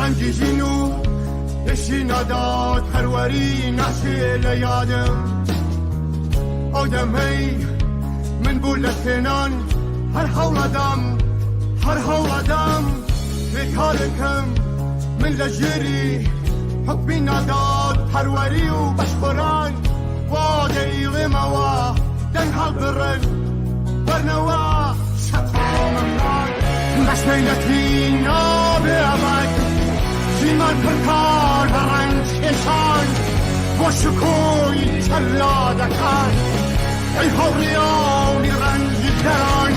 رنجشین و بشی نداد پروری نشه لیادم آدم هی من بولتنان هر حول آدم بکارکم من لجری حبی نداد پروری و بشخوران واده ایغموا دن حال برن برنوا شطا ممنان بس میلتی نابه ابد زیمان پرکار برنج کشان و شکوی چلادکان ای حوریانی رنجی کران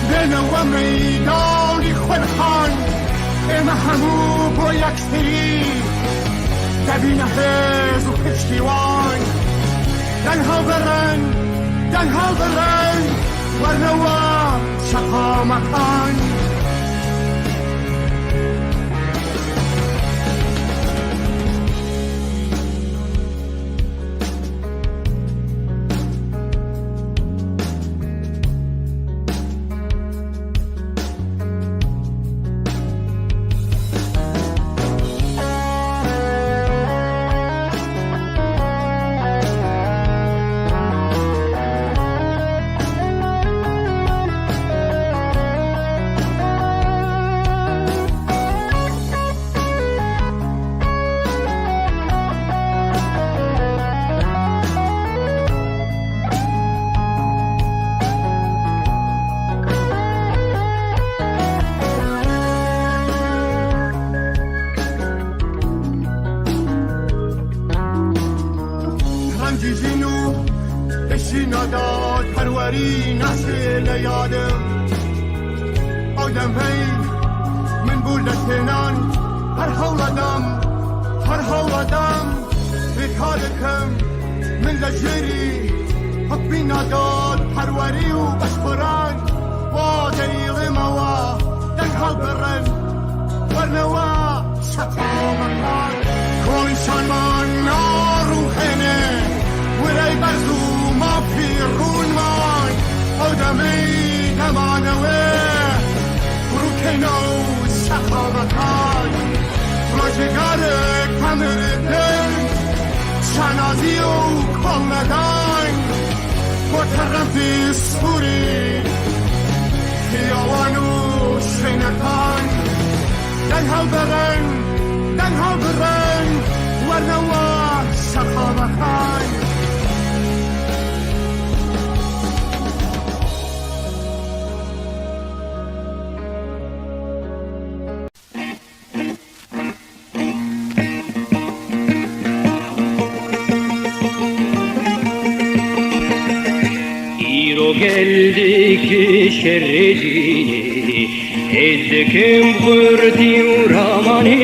بنو میدانی خودخان اما همو با یک سری دبین حز و پشتیوان دنها برن ورنوا شقا مکان رنجشینو بشی نداد پروری نشه لیادم آدم هی من بولتنان هر حول آدم بکارکم من لجری حبی نداد پروری و بشخوران واده ایغموا دن حال برن ورنوا شطا مکان کنشان من ناروخنه ولی برزو ما پیرون من آدمی نمانوه بروکنو شطا مکان راجگار کمر دل شنازی و کامدان با طرف سوری خیاوانو شنکان دنها برن ورنوا شقا مکان geldik şerrecini ezdekim kurdi uramani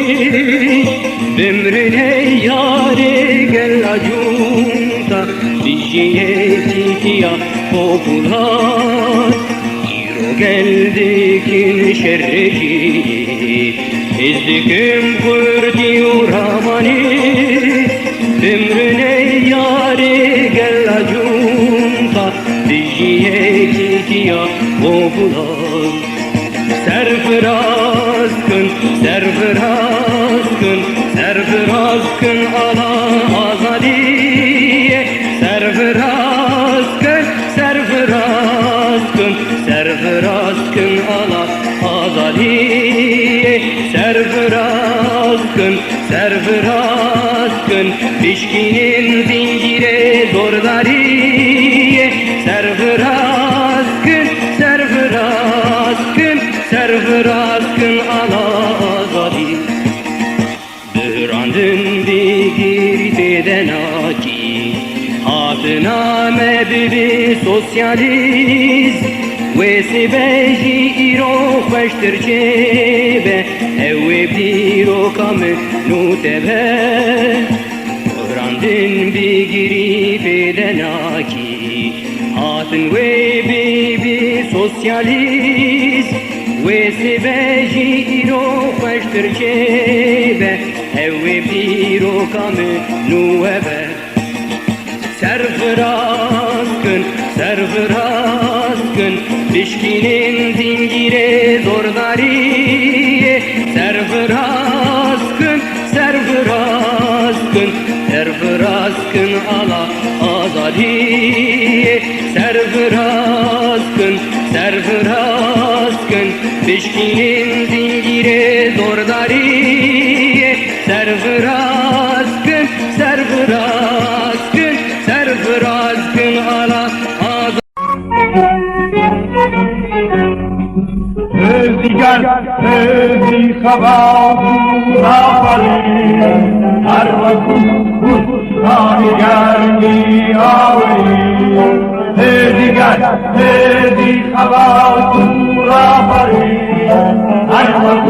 bimrine yare gel ajunta dijiyetiya popular iro geldik şerrecini ezdekim kurdi uramani bimrine yare gel ajunta dijiyetiya popular serfiraz kın ala azadiye serfiraz kın ala azadiye serfiraz kın pişkinin zincire zordariye serfiraz kın ala azadiye Dırandın bir feden aki Hatına mebibi sosyalist Ve sebeji iro kweştir cebe Ewe biro kamı nutebe Dırandın bir feden aki Hatın ve bibi sosyalist Ve sebeji iro kweştir cebe Ewe biro kamı nuebe Serfiraz kın Pişkinin zincire zordariye Serfiraz سرفراز کن سرفراز کن بشکینین زنجیر زورداری سرفراز کن سرفراز کن سرفراز کن آلا دیگر بی خبر آفرین هر وقت دیگر می آوریم دیگر بی خبر آفرین هر وقت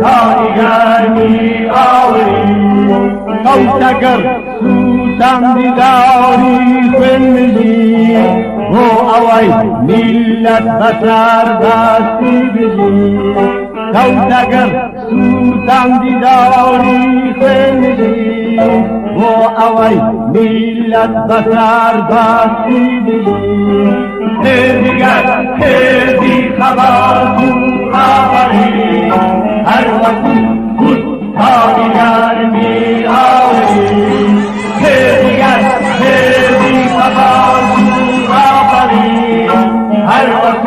دیگر می آوریم کوتگر سوسم دیداری خنجی و اوی ملت بسر دستی بجی کوتگر سوسم دیداری خنجی و اوی ملت بسر دستی بجی دیگر بی خبر آفرین هر وقت دیگر می آوریم دیگر بی خبر آفرین هر وقت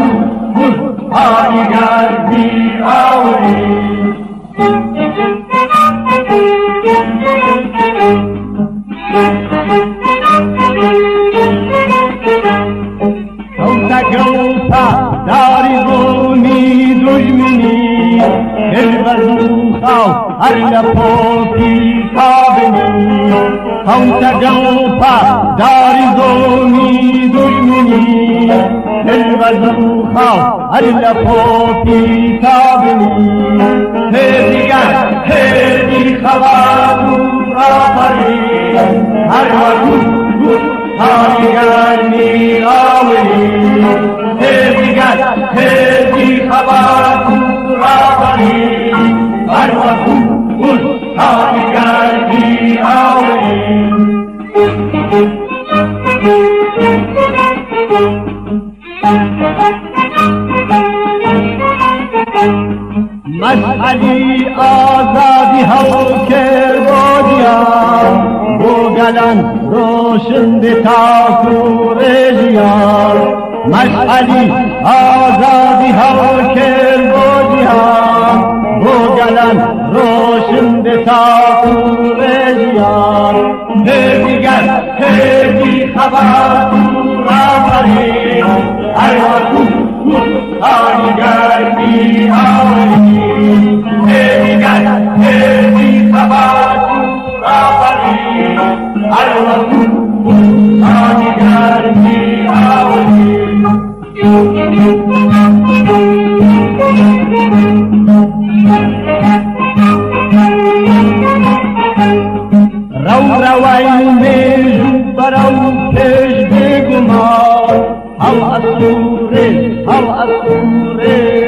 دیگر می آوریم کوتکوتا داری زونی دشمنی البرزوخاو هر لپوکی تابنی کوتکوتا داری زونی دشمنی البرزوخاو هر لپوکی تابنی دیگر بی خبر آفرین هر وقت دیگر می آوریم دیگر بی خبر آفرین هر وقت دیگر می آوریم مشعلی آزادی ها کردیم بوگلن روشن به تاثور جیان مشعلی آزادی ها کردیم بوگلن روشن به تاثور جیان دیگر بی خبر آفرین هر وقت دیگر می آوریم دیگر بی خبر آفرین هر وقت دیگر می آوریم رو روی میجو برو پیش بگمان هم اسوره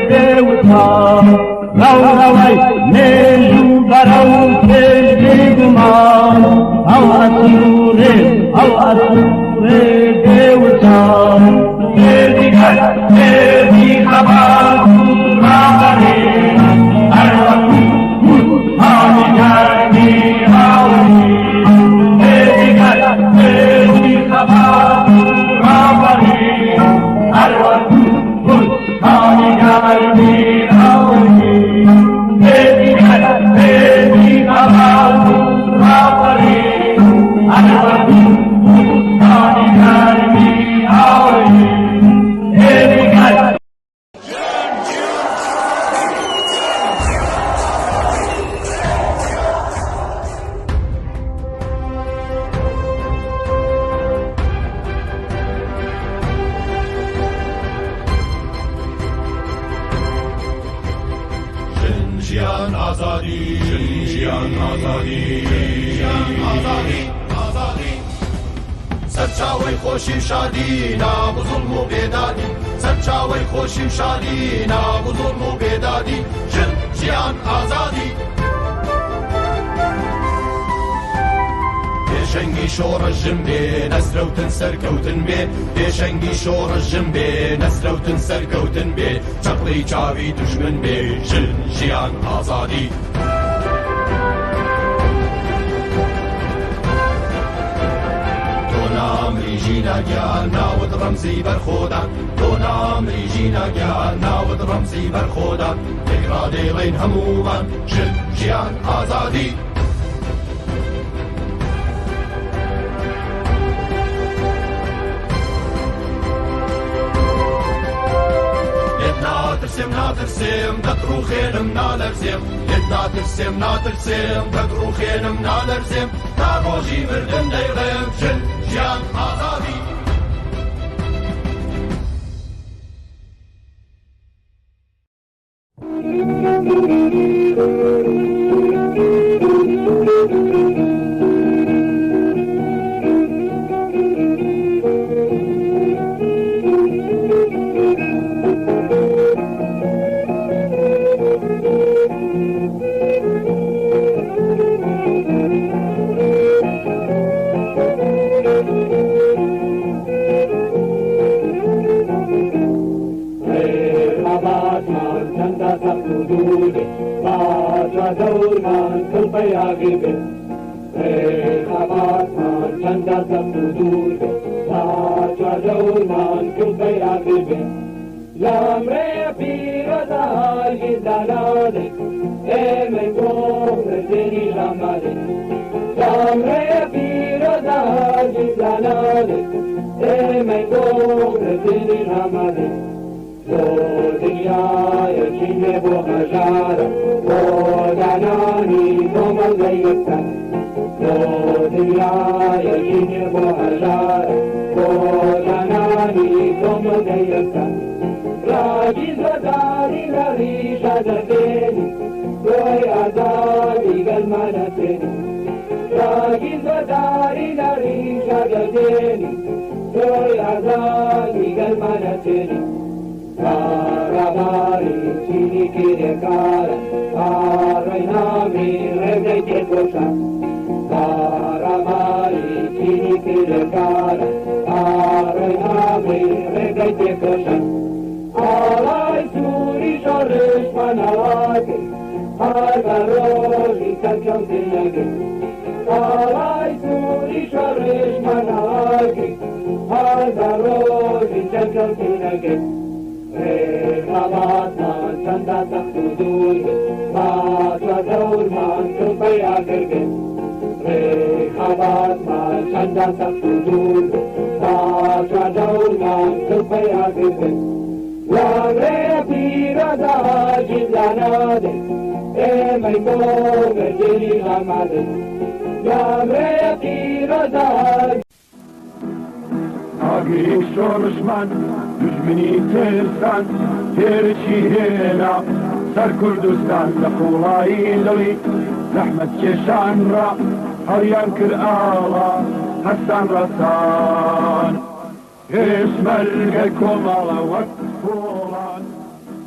دیوتا رو روی میجو برو پیش بگمان هم اسوره دیوتا دیگر بی خبر آفرین هر وقت دیگر می آوریم دیگر بی خبر آفرین هر وقت دیگر می آوریم دیگر بی خبر آفرین هر وقت دیگر می آوریم دیگر جان آزادی جان آزادی جان آزادی آزادی سرچاوی خوشی شادی ناب ظلم و بیدادی سرچاوی خوشی شادی ناب ظلم و بیدادی جان آزادی بێشەنگی شۆڕەژم بێ نەسرەوتن سەرکەوتن بێ بێشەنگی شۆڕەژم بێ نەسرەوتن سەرکەوتن بێ چەقڵی چاوی دوژمن بێ ژیان ئازادی تۆ نامری ژینەگیان ناوت ڕەمزی بەرخۆدان تۆ نامری ژینەگیان ناوت ڕەمزی بەرخۆدان تێکرا دێڵێن هەمومان ژن ژیان ئازادی ناترسێم دەدڕوخێنم نالەرزێم لێت ناترسێم دەدڕوخێنم نالەرزێم تا ڕۆژی مردن دەیڵێم ژن ژیان ئازادی ئاگری شۆڕشمان دوژمنی ترسان تێرچی هێنا سەر کوردستان لە قوڵایی دڵی زەحمەت کێشان ڕا هەڵیان کرد ئاڵا هەستان ڕەسان پێشمەرگەی کۆمەڵە وەک پۆڵان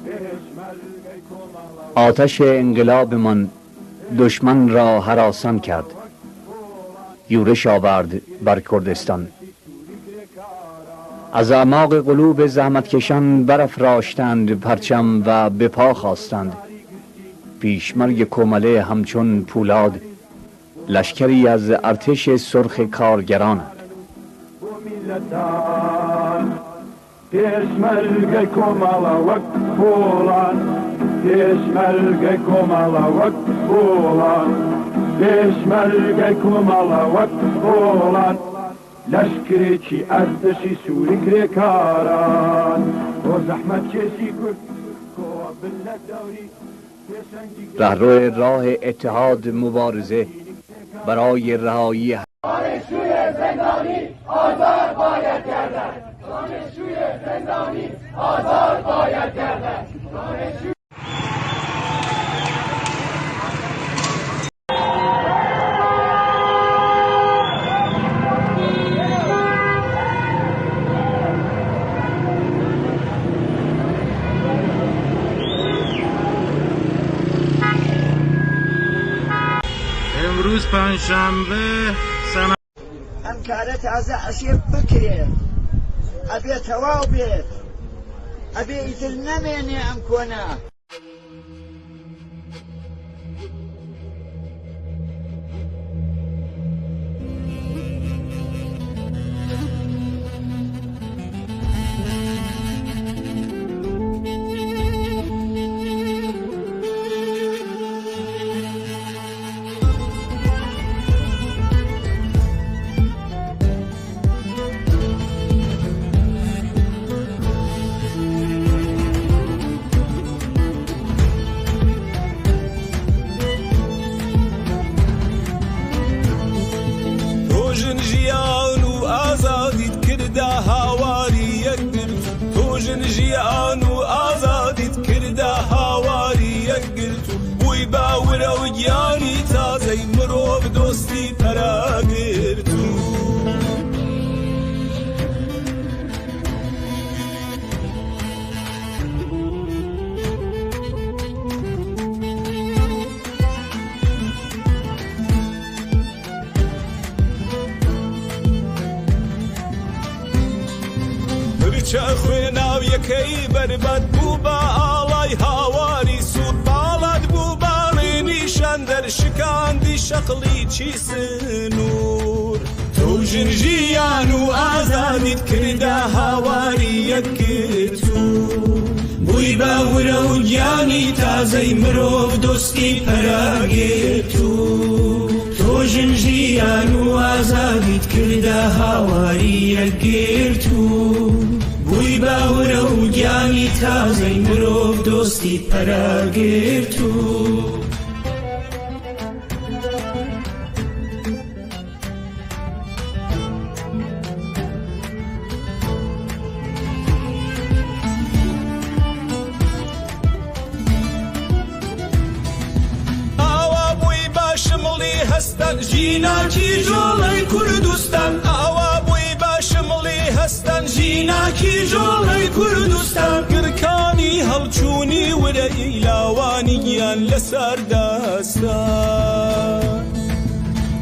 پێشمەرگەی کۆمەڵە. آتش انقلابمان دشمن را هراسان کرد، یورش آورد بر کردستان. از اعماق قلوب زحمتکشان برافراشتند پرچم و به پا خواستند. پیشمرگ کومله همچون پولاد، لشکری از ارتش سرخ کارگران. پیشمرگ کومله وەک پۆڵان پیشمرگ کومله وەک پۆڵان پیشمرگ کومله وەک پۆڵان لشکرێکی ئەردەشی سووری کرێکاران بۆ زەحمەت کێشی کورد کۆبن لە دەوری رهرو راه اتحاد مبارزه برای رهایی دانشجوی زندانی آزاد باید گردد. دانشجوی زندانی آزاد باید گردد. امروز پنجشنبه ئەم کارە تازە عەشێ بکرێت، ئەبێ تەواو بێت، ئەبێ ئیتر نەمێنێ ئەم کۆنا. ژیان و ئازادیت کردا هاواری یەکگرت تۆژن ژیان و ئازادیت کردا هاواری یەکگرت بووی باورە و گیانی تازەی مرۆڤ دۆستی پەراگرت چە خوێناو یەکەی بەربەت بوو بە ئاڵای هاواری سوود باڵات بوو باڵی نیشان دەرشکاندی شەقڵی چی سنوور تۆ ژن ژیان و ئازادیت کردا هاواری یەکگرت و بووی باورە و گیانی تازەی مرۆڤ دۆستی پەراگرت و تۆ ژن ژیان و ئازادیت کردا هاواری یەکگرت و بووی باورە و گیانی تازەی مرۆڤ دۆستی پەراگرت و ئاوا بووی بە شمڵی هەستان ژیناکی جۆڵەی کوردستان ئاوا بووی بە شمڵی هەستان ژیناکی ژۆڵەی کوردستان گرکانی هەڵچوونی ورەی لاوانی گیان لەسەر دەستان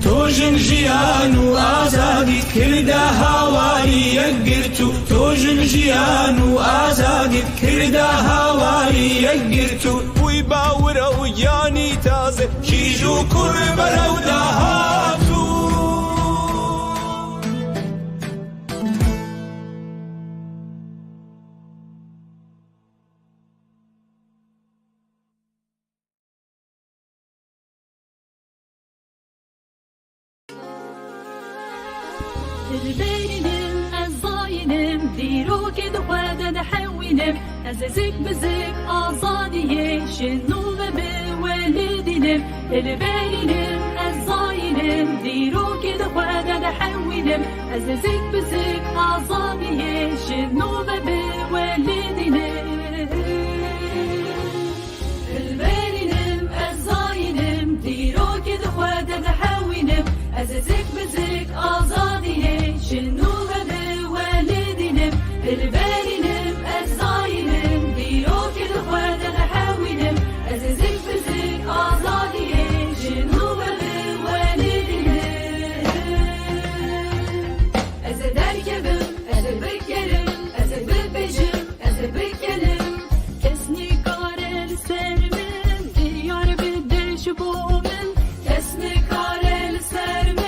تۆ ژن ژیان و ئازادیت کردا هاواری یەکگرت و تۆ ژن ژیان و ئازادیت کردا هاواری یەکگرت و بووی باورە و گیانی تازە کیژ و کوڕ بەرەو داهاتوو دلبرینم از زاینم دیروک دخواه دحوینم از زک بزک آزادیه شنو و به ولدینم دلبرینم از زاینم دیروک دخواه دحوینم از زک بزک آزادیه شنو و به ولدینم دلبرینم از زاینم دیروک دخواه دحوینم از زک بزک آزادیه شنو و به والدینم دلبرینم از زاینم دیرو که دخواه دحوینم از زک بزک آزادیه شنو و به والدینم از درکبم از بکرم از ببجم از بکنم کسنی کارل سر من دیار بدش بو من کسنی کارل سر من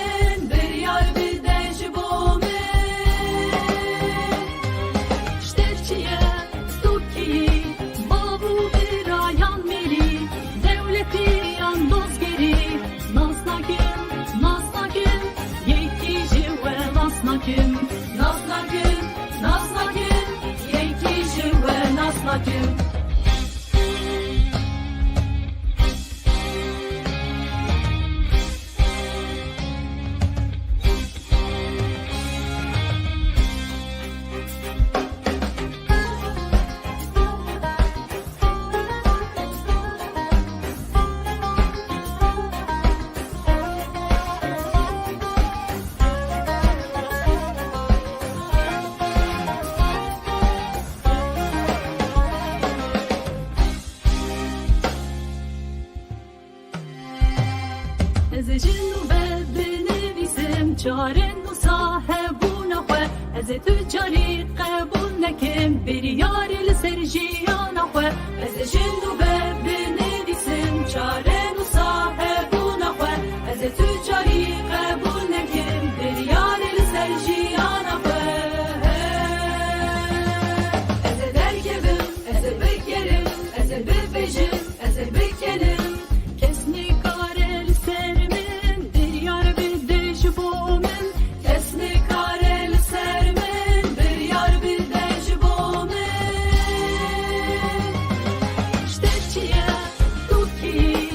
چارن و صاحبون خواه از تجاری قبول نکم بریار لسر جیان خواه از جنو بنویسم چارن و صاحبون خواه از تجاری قبول نکم بریار لسر جیان خواه از درکبم از بکرم از ببجم از بکنم کسنی کار لسر من بریار بدش بو من کسنی کار لسر من بریار بدش بو من شته چیه تو کی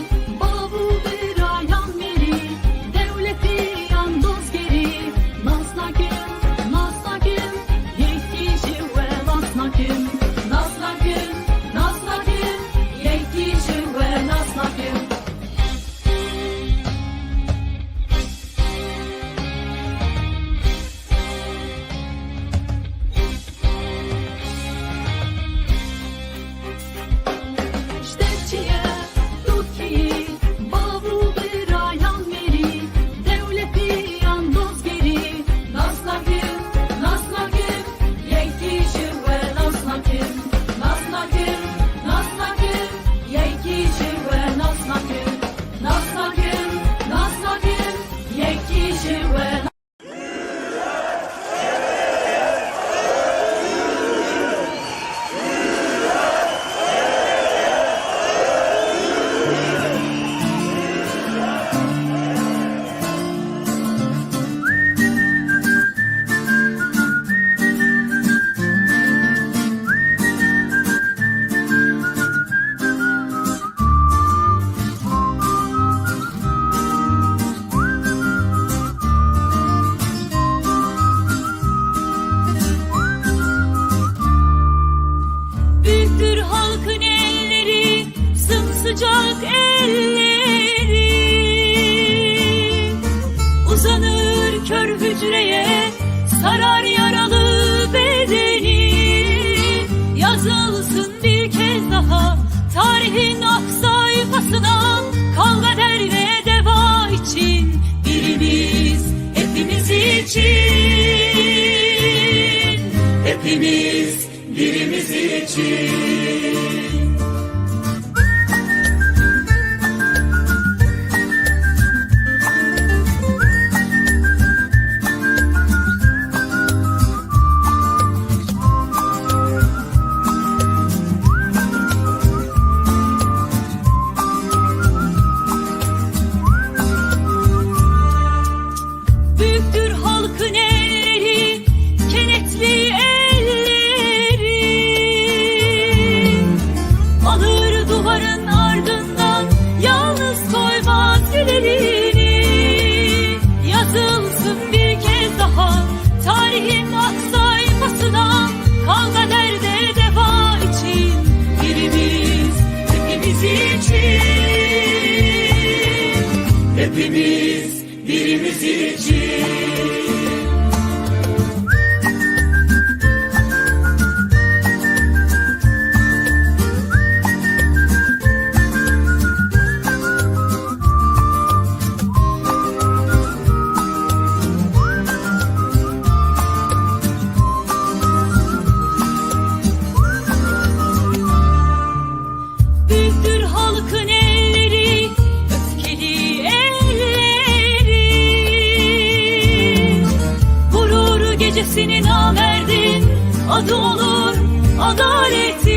pasına, kavga derde deva için, birimiz hepimiz için, hepimiz birimiz için. Büyüktür halkın elleri, kenetli elleri, alır duvarın ardından, yalnız koymaz ellerini. Yazılsın bir kez daha tarihin ak sayfasına, kavga derde deva için, birimiz hepimiz için, hepimiz birimiz için. Büyüktür halkın elleri, öfkeli elleri, vurur gecesini namerdin, adı olur adaletin.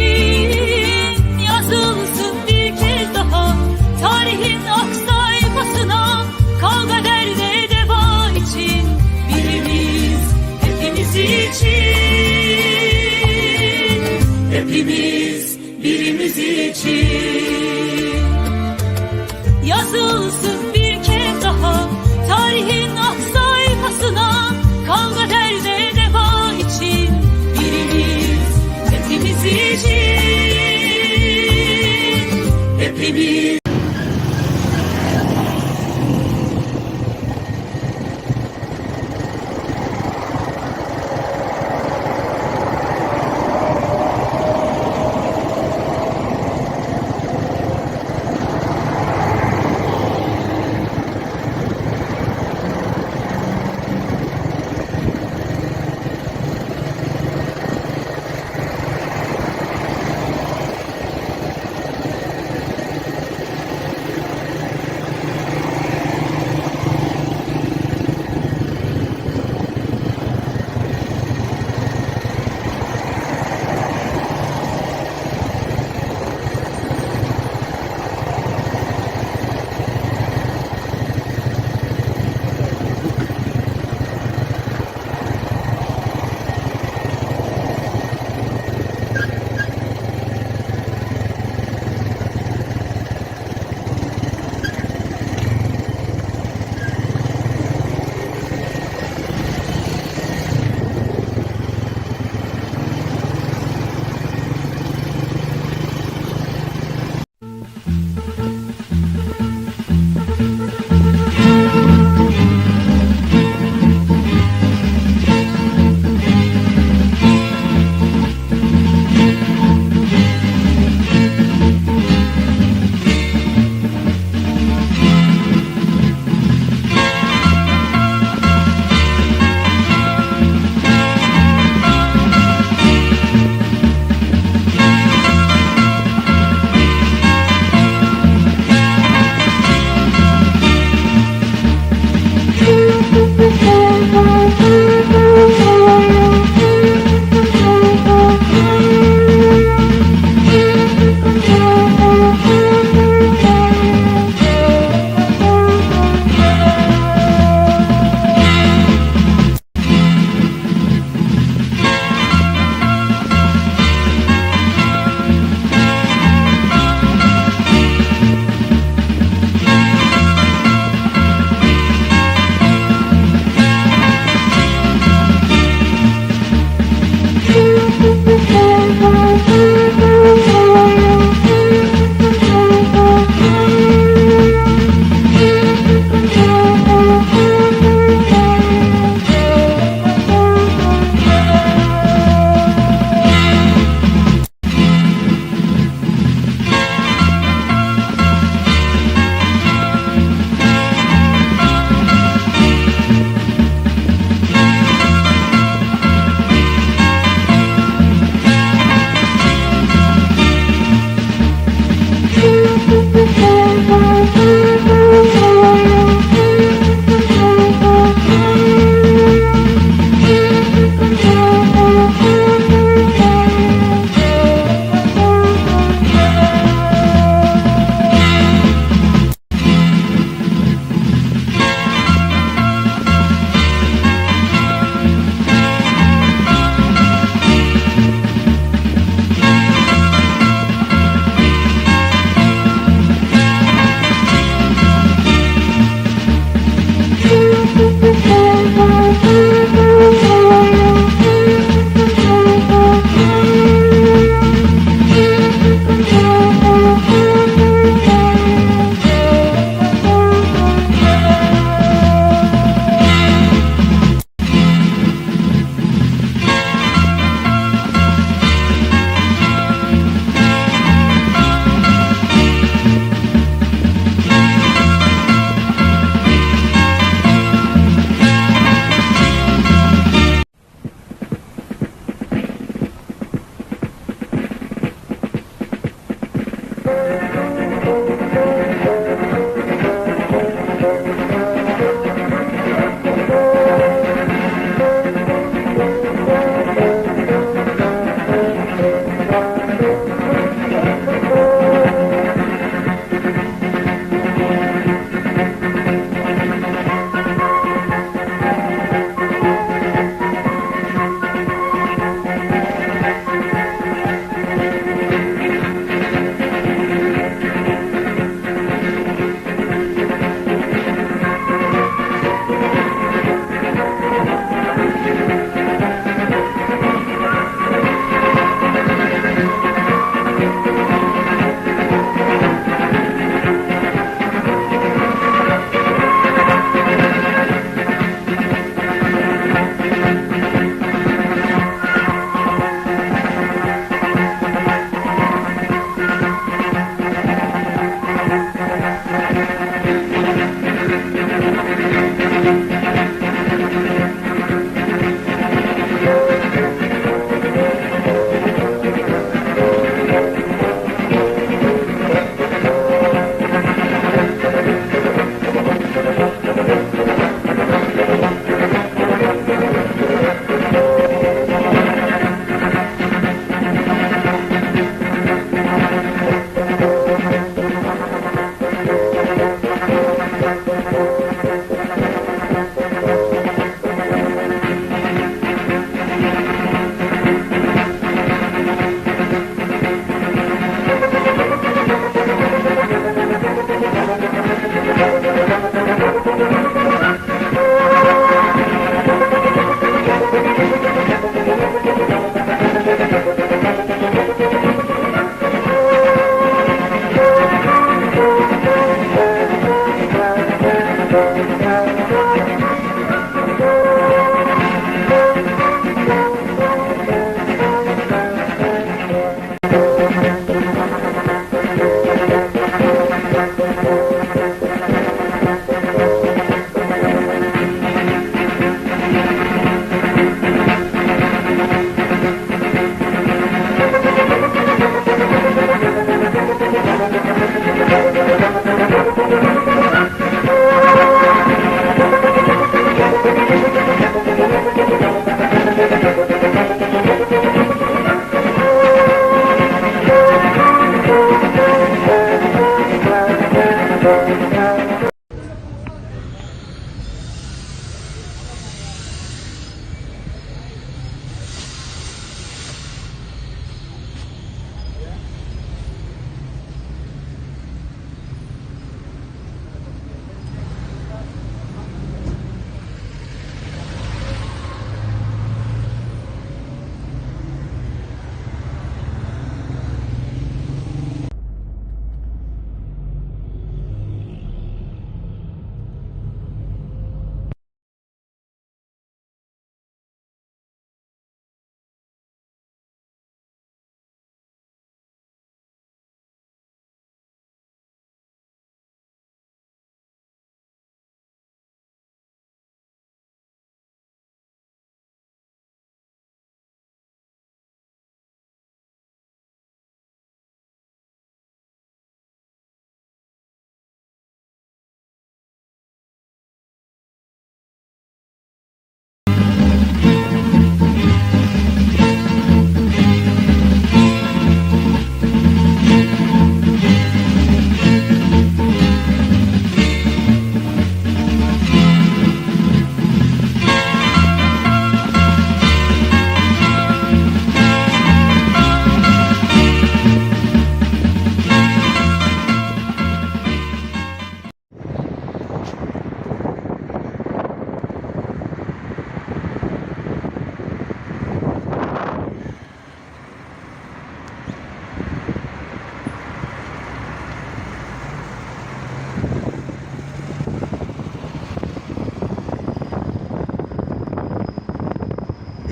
Yazılsın bir kez daha tarihin ak sayfasına, kavga derde deva için, birimiz hepimiz için, hepimiz birimiz için. Yazılsın bir kez daha tarihin ak sayfasına, kavga derde deva için, birimiz hepimiz için, hepimiz.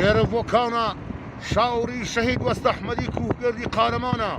ئێرە بۆ کاونە شاوری شەهید وەستە ئەحمەدی کوهگەردی قارەمانە.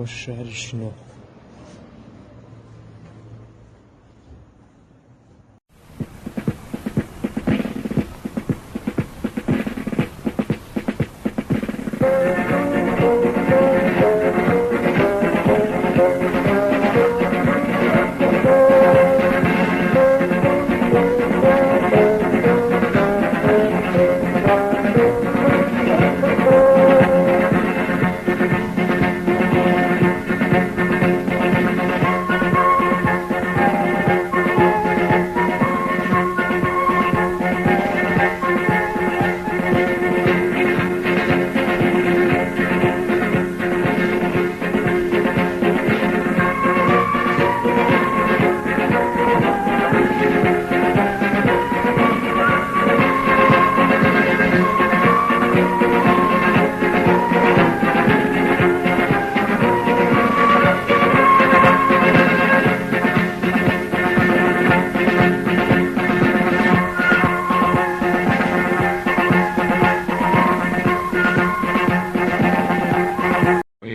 الشهر شنو؟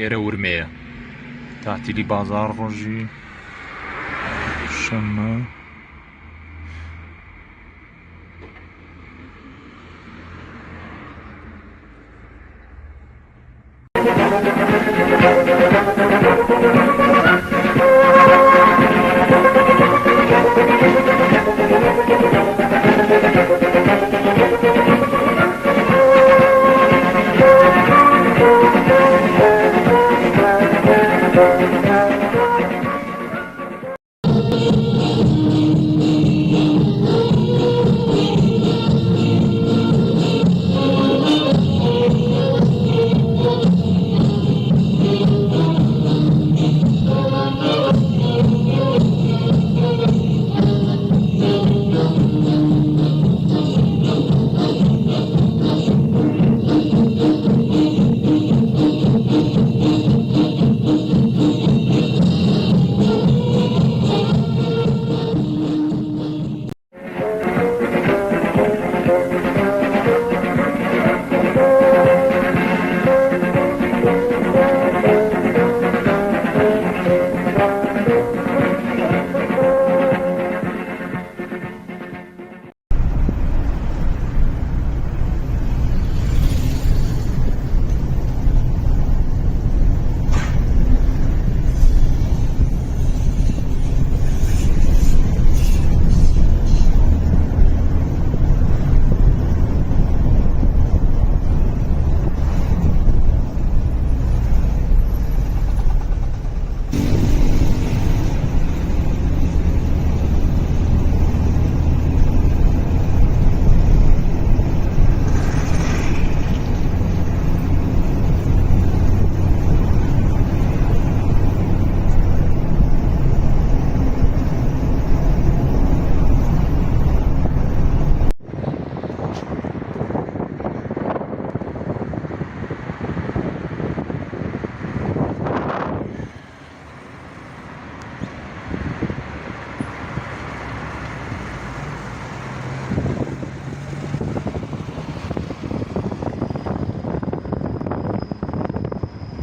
ئێرە ورمەیە تاتیلی بازار ڕۆژی شەمە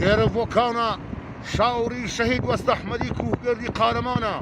ئێرە ڤۆکاونە شاوری شەهید وەستە ئەحمەدی کوهگەردی قارەمانە.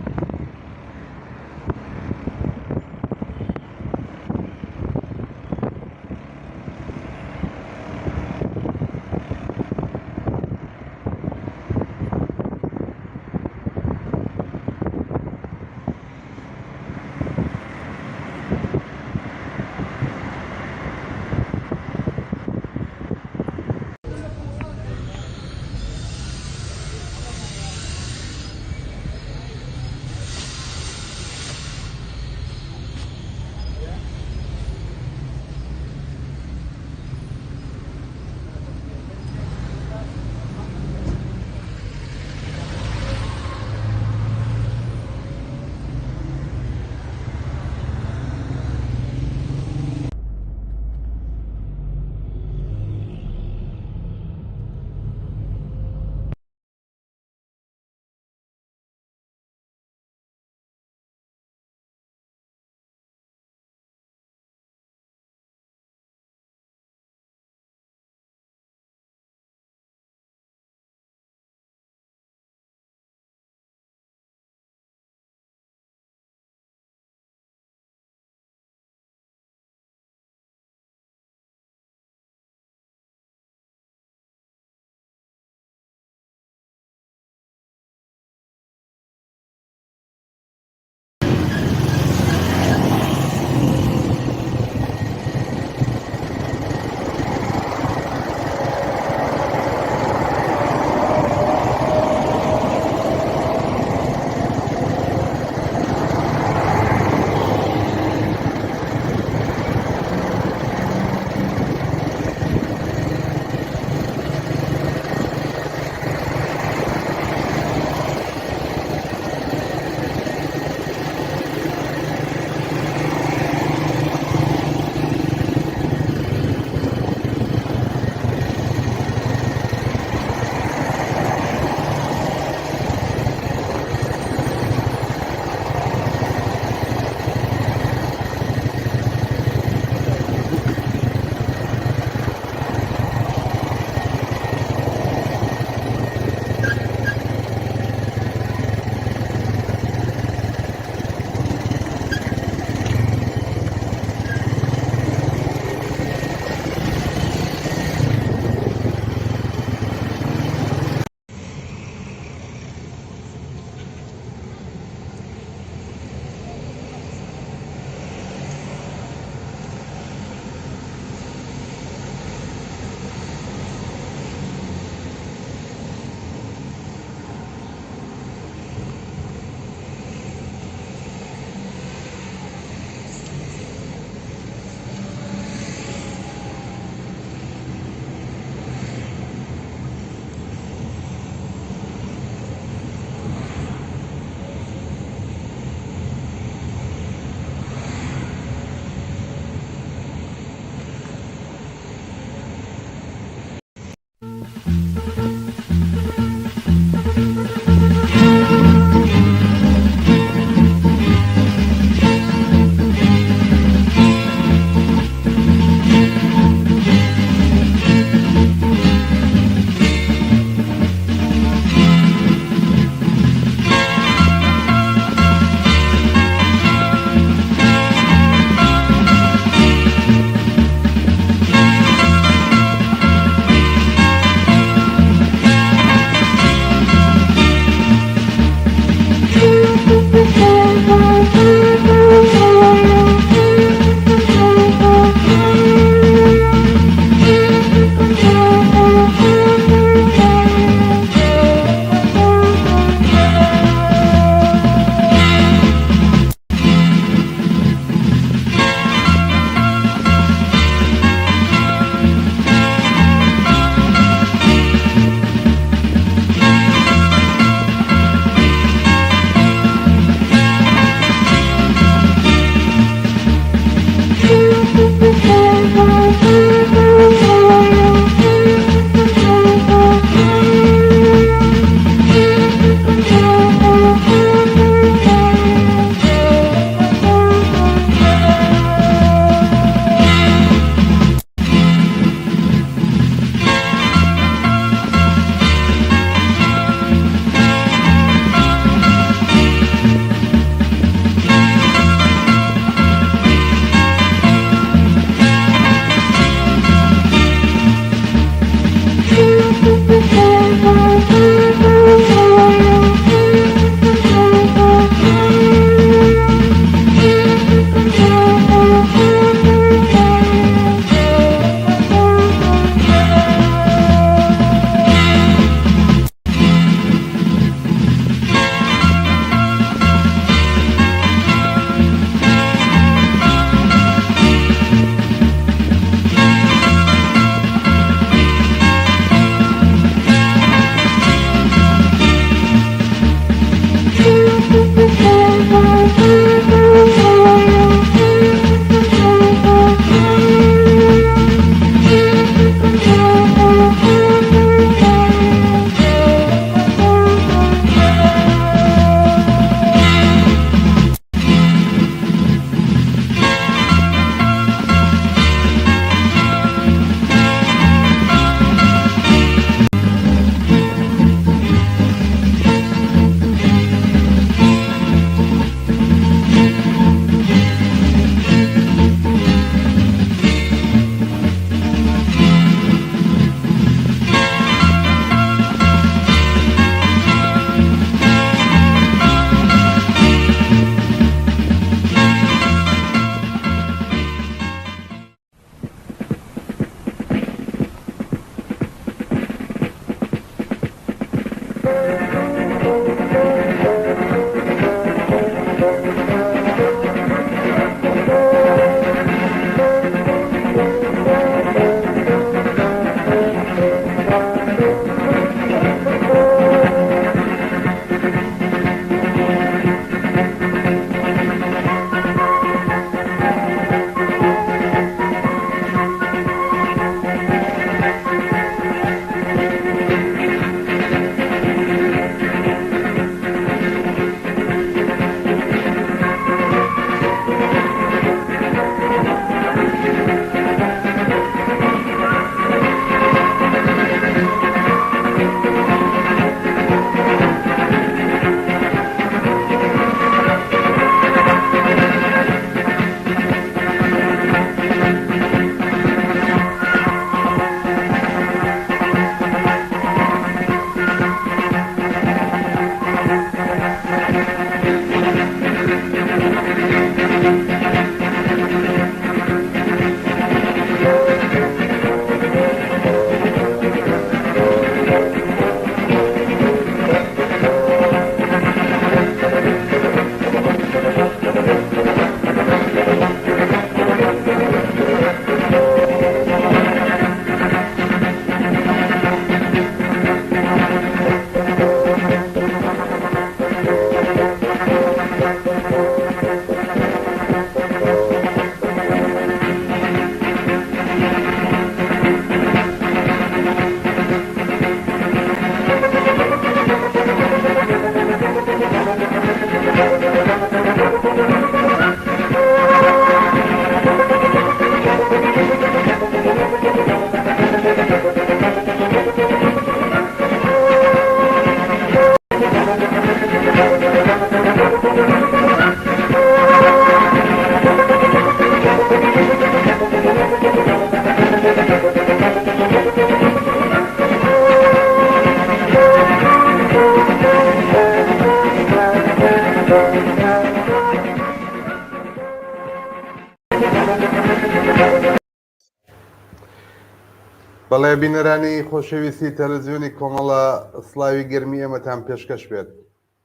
بەڵێ بینەرانی خۆشەویستی تەلەڤیزیۆنی کۆمەڵە سڵاوی گەرمی ئێمەتان پێشکەش بێت.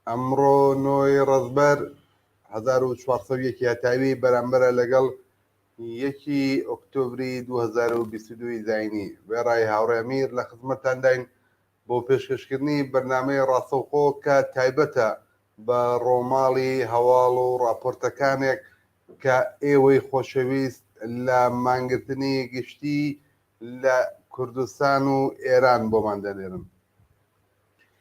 ئەمڕۆ 9 ڕەزبەر 1401 هەتاوی بەرامبەرە لەگەڵ 1 ئۆکتۆبری 2022 زاینی. وێڕای هاوڕێمیر لە خزمەتانداین بۆ پێشکەشکردنی بەرنامەی ڕاستەوخۆ کە تایبەتە بە ڕۆماڵی هەواڵ و ڕاپۆرتەکانێک کە ئێوەی خۆشەویست لە مانگرتنی گشتی لە کوردستان و ئێران بۆمان دەنێرن.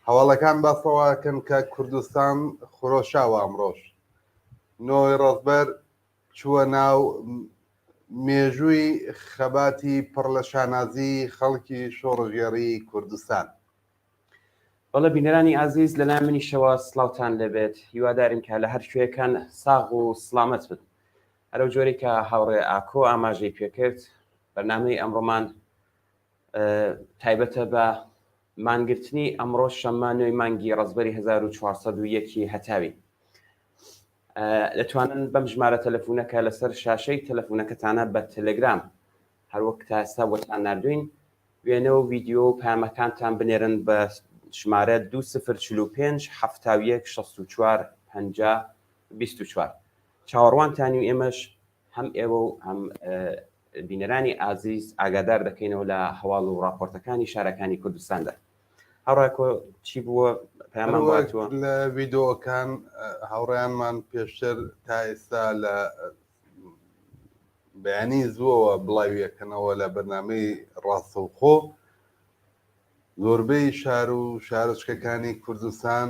هەواڵەکان باسەواکەن کە کوردستان خۆرۆشاوە ئەمڕۆژ. 9 ڕەزبەر چووە ناو مێژووی خەباتی پڕ لە شانازی خەڵکی شۆڕژێڕی کوردستان. بەڵە بینەرانی ئازیز لە لای منیشەوە سڵاوتان لەبێت. هیوادارم کە لە هەر شوێکان ساغ و سڵامەت بن. هەرو جۆرێک کە هاوڕێ ئاکۆ ئاماژەی پێکرد بەرنامەی ئەمڕۆمان تایبەتە بە مانگرتنی ئەمڕۆ شەممە 9 مانگی ڕەزبەری 1401 هەتاوی. دەتوانن بەم ژمارە تەلەفۆنەکە لەسەر شاشەی تەلەفۆنەکەتانە بە تەلەگرام هەروەک تا ئێستا بۆتان نردوین وێنە و ڤیدیۆ و پامەکانتان بنێرن بە ژمارە 2045 71 64 50 24. چاوەڕوانتانی و ئێمەش هەم ئێوە و هەم بینەرانی ئازیز ئاگادار دەکەینەوە لە هەواڵ و راپۆرتەکانی شارەکانی کوردستاندا. هەڕێکۆ چی بووە پەیامان باتوە لە ڤیدۆکان هاوڕێیانمان پێشتر تا ئێستا لە بەیانی زووەوە بڵاویەکەنەوە لە بەرنامەی ڕاستەوخۆ. زۆربەی شار و شارچکەکانی کوردستان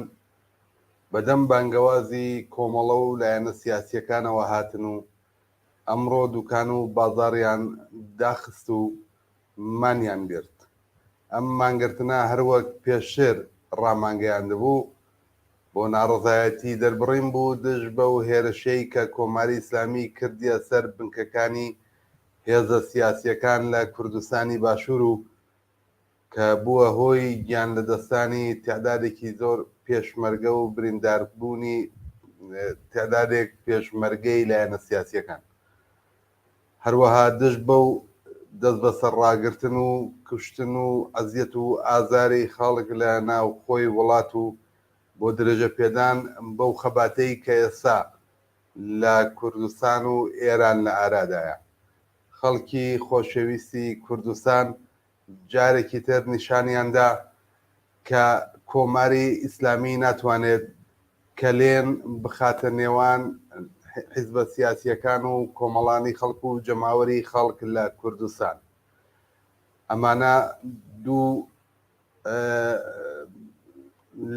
بەدەم بانگەوازی کۆمەڵە و لایەنە سیاسیەکانەوە هاتن و ئەمڕۆ دوکان و بازاڕیان داخست و مانیان گرت. ئەم مانگرتنە هەروەک پێشتر ڕامانگەیان دەبوو بۆ ناڕزایەتی دەربڕین بوو دژ بە و هێرشەی کە کۆماری ئیسلامی کردیە سەر بنکەکانی هێزە سیاسیەکان لە کوردستانی باشوور و کە بووە هۆی گیان لەدەستانی تعدادێکی زۆر پێشمەرگە و برینداربوونی تعدادێک پێشمەرگەی لایەنە سیاسیەکان. هەروەها دژ بەو دەست بەسەر ڕاگرتن و کوشتن و ئەزیەت و ئازاری خەڵک لە ناو خۆی وڵات و بۆ درێژە پێدان بەو خەباتەی کە ئێستا لە کوردستان و ئێران لە ئارادایە. خەڵکی خۆشەویستی کوردستان جارێکی تر نیشانیاندا کە کۆماری ئیسلامی ناتوانێت کەلێن بخاتە نێوان حیزبە سیاسیەکان و کۆمەڵانی خەڵک و جەماوەری خەڵک لە کوردستان. ئەمانە دوو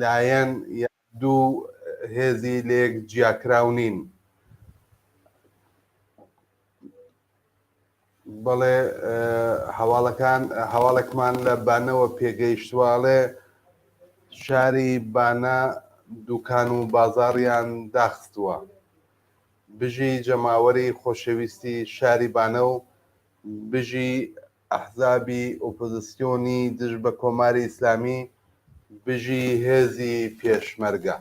لایەن یا دوو هێزی لێک جیاکراونین. بەڵێ هەواڵێکمان لە بانەوە پێگەیشتواڵێ شاری بانە دوکان و بازاڕیان داخستووە. بژی جەماوەری خۆشەویستی شاری بانە و بژی ئەحزابی ئۆپۆزیسیۆنی دژ بە کۆماری ئیسلامی بژی هێزی پێشمەرگە.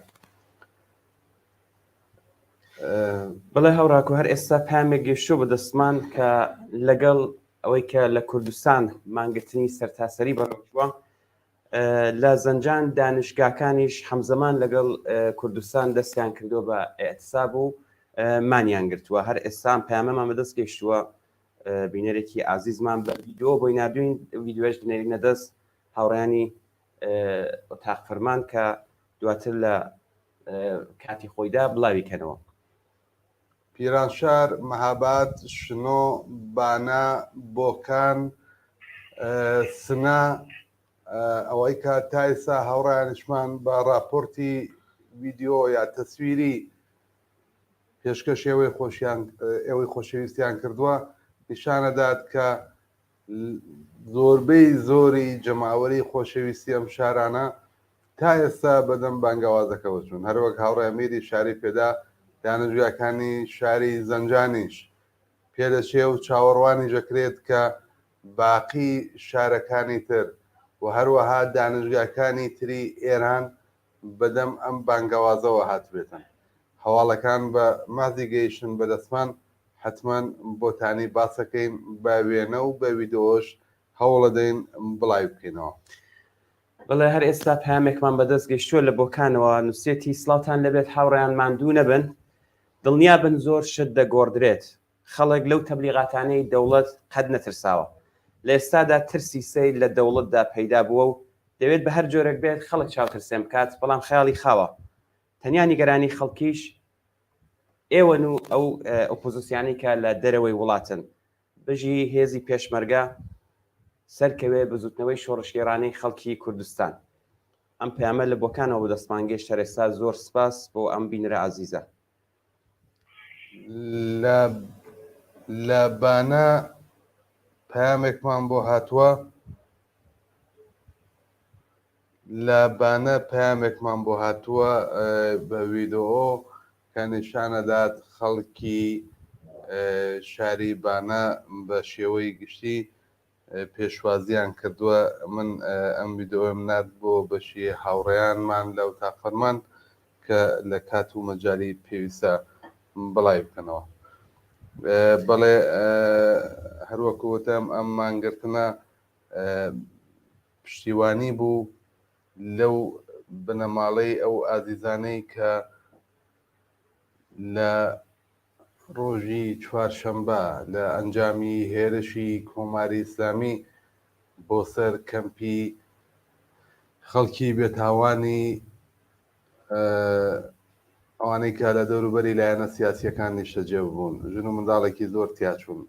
بڵێ هەوراکۆ هەر ئێستا پامێک گەشتووە بە دەستمان کە لەگەڵ ئەوەی کە لە کوردستان مانگرتنی سەرتاسەری بەڕۆژوە لە زەنجان دانیشگاکانیش هەمزەمان لەگەڵ کوردستان دەستیان کردووە بە ئێعتساب و مانیان گرتووە. هەر ئێستان پامەمان بەدەست گەشتووە بینەرێکی ئازیزمان بە ڤیدیۆ بۆی نردوین ڤیدیۆش بنێرینە دەست هاوڕێیانی ئۆتاق فەرمان کە دواتر لە کاتی خۆیدا بڵاویکەنەوە. پیرانشار، مەهاباد، شنۆ، بانە، بۆکان، سنە، ئەوەی کە تا ئێستا هاوڕێیانشمان بە راپۆرتی ڤیدیۆ یا تەسویری پێشکەش ئێوەی خۆشەویستیان کردووە نیشانەدات کە زۆربەی زۆری جەماوەری خۆشەویستی ئەم شارانە تا ئێستا بەدەم بانگەوازەکەەوە چوون. هەروەک هاوڕێمیری شاری پێدا دانەژویەکانی شاری زەنجانیش پێدەچێ و چاوەڕوانی ژەکرێت کە باقی شارەکانی تر و هەروەها دانیشگاکانی تری ئێران بەدەم ئەم بانگەوازەوە هاتبێتن. هەواڵەکان بە مازی گەیشتن بەدەستمان حتمما بۆتانی باسەکەین بە وێنە و بە ویدۆش هەوڵەدەین بڵای بکەینەوە. بڵێ هەر ئێستا پامێکمان بەدەست گەشتووە لە بۆکانەوە نووسێتی سڵاتان لەبێت هاوڕێیان ماندوو نەبن دڵنیا بن زۆر شت دەگۆڕدرێت خەڵک لەو تەبلیغاتانەی دەوڵەت قەت نەترساوە لە ئێستادا ترسی سەیر لە دەوڵەتدا پەیدا بووە و دەوێت بە هەر جۆرەك بێت خەڵک چاوترسێم بکات بەڵام خەیاڵی خاوە تەنیا نیگەرانی خەڵکیش ئێوەن و ئەو ئۆپۆزیسیانی کە لە دەرەوەی وڵاتن بژی هێزی پێشمەرگە سەرکەوێ بزوتنەوەی شۆڕشگێرانەی خەڵکی کوردستان ئەم پەیامە لە بۆکانەوە بە دەستمان گەیشت ئێستا زۆر سپاس بۆ ئەم بینرە عەزیزە. لە بانە پەیامێکمان بۆ هاتووە بە ویدۆ کە نیشانەدات خەڵکی شاری بانە بە شێوەی گشتی پێشوازیان کردووە. من ئەم ویدۆم نات بۆ بەشی هاوڕێیانمان لە وتاقفەرمان کە لە کات و مەجای پێویستە بڵای بکەنەوە. بەڵێ هەروەکوتم ئەم مانگرتنە پشتیوانی بوو لەو بنەماڵەی ئەو ئازیزانەی کە لە ڕۆژی چوارشەمبە لە ئەنجامی هێرشی کۆماری ئیسلامی بۆ سەر کەمپی خەڵکی بێتاوانی ئەوانەی کە لە دەوروبەری لایەنە سیاسیەکان نیشتەجێ بوون ژن و منداڵێکی زۆر تیاچوون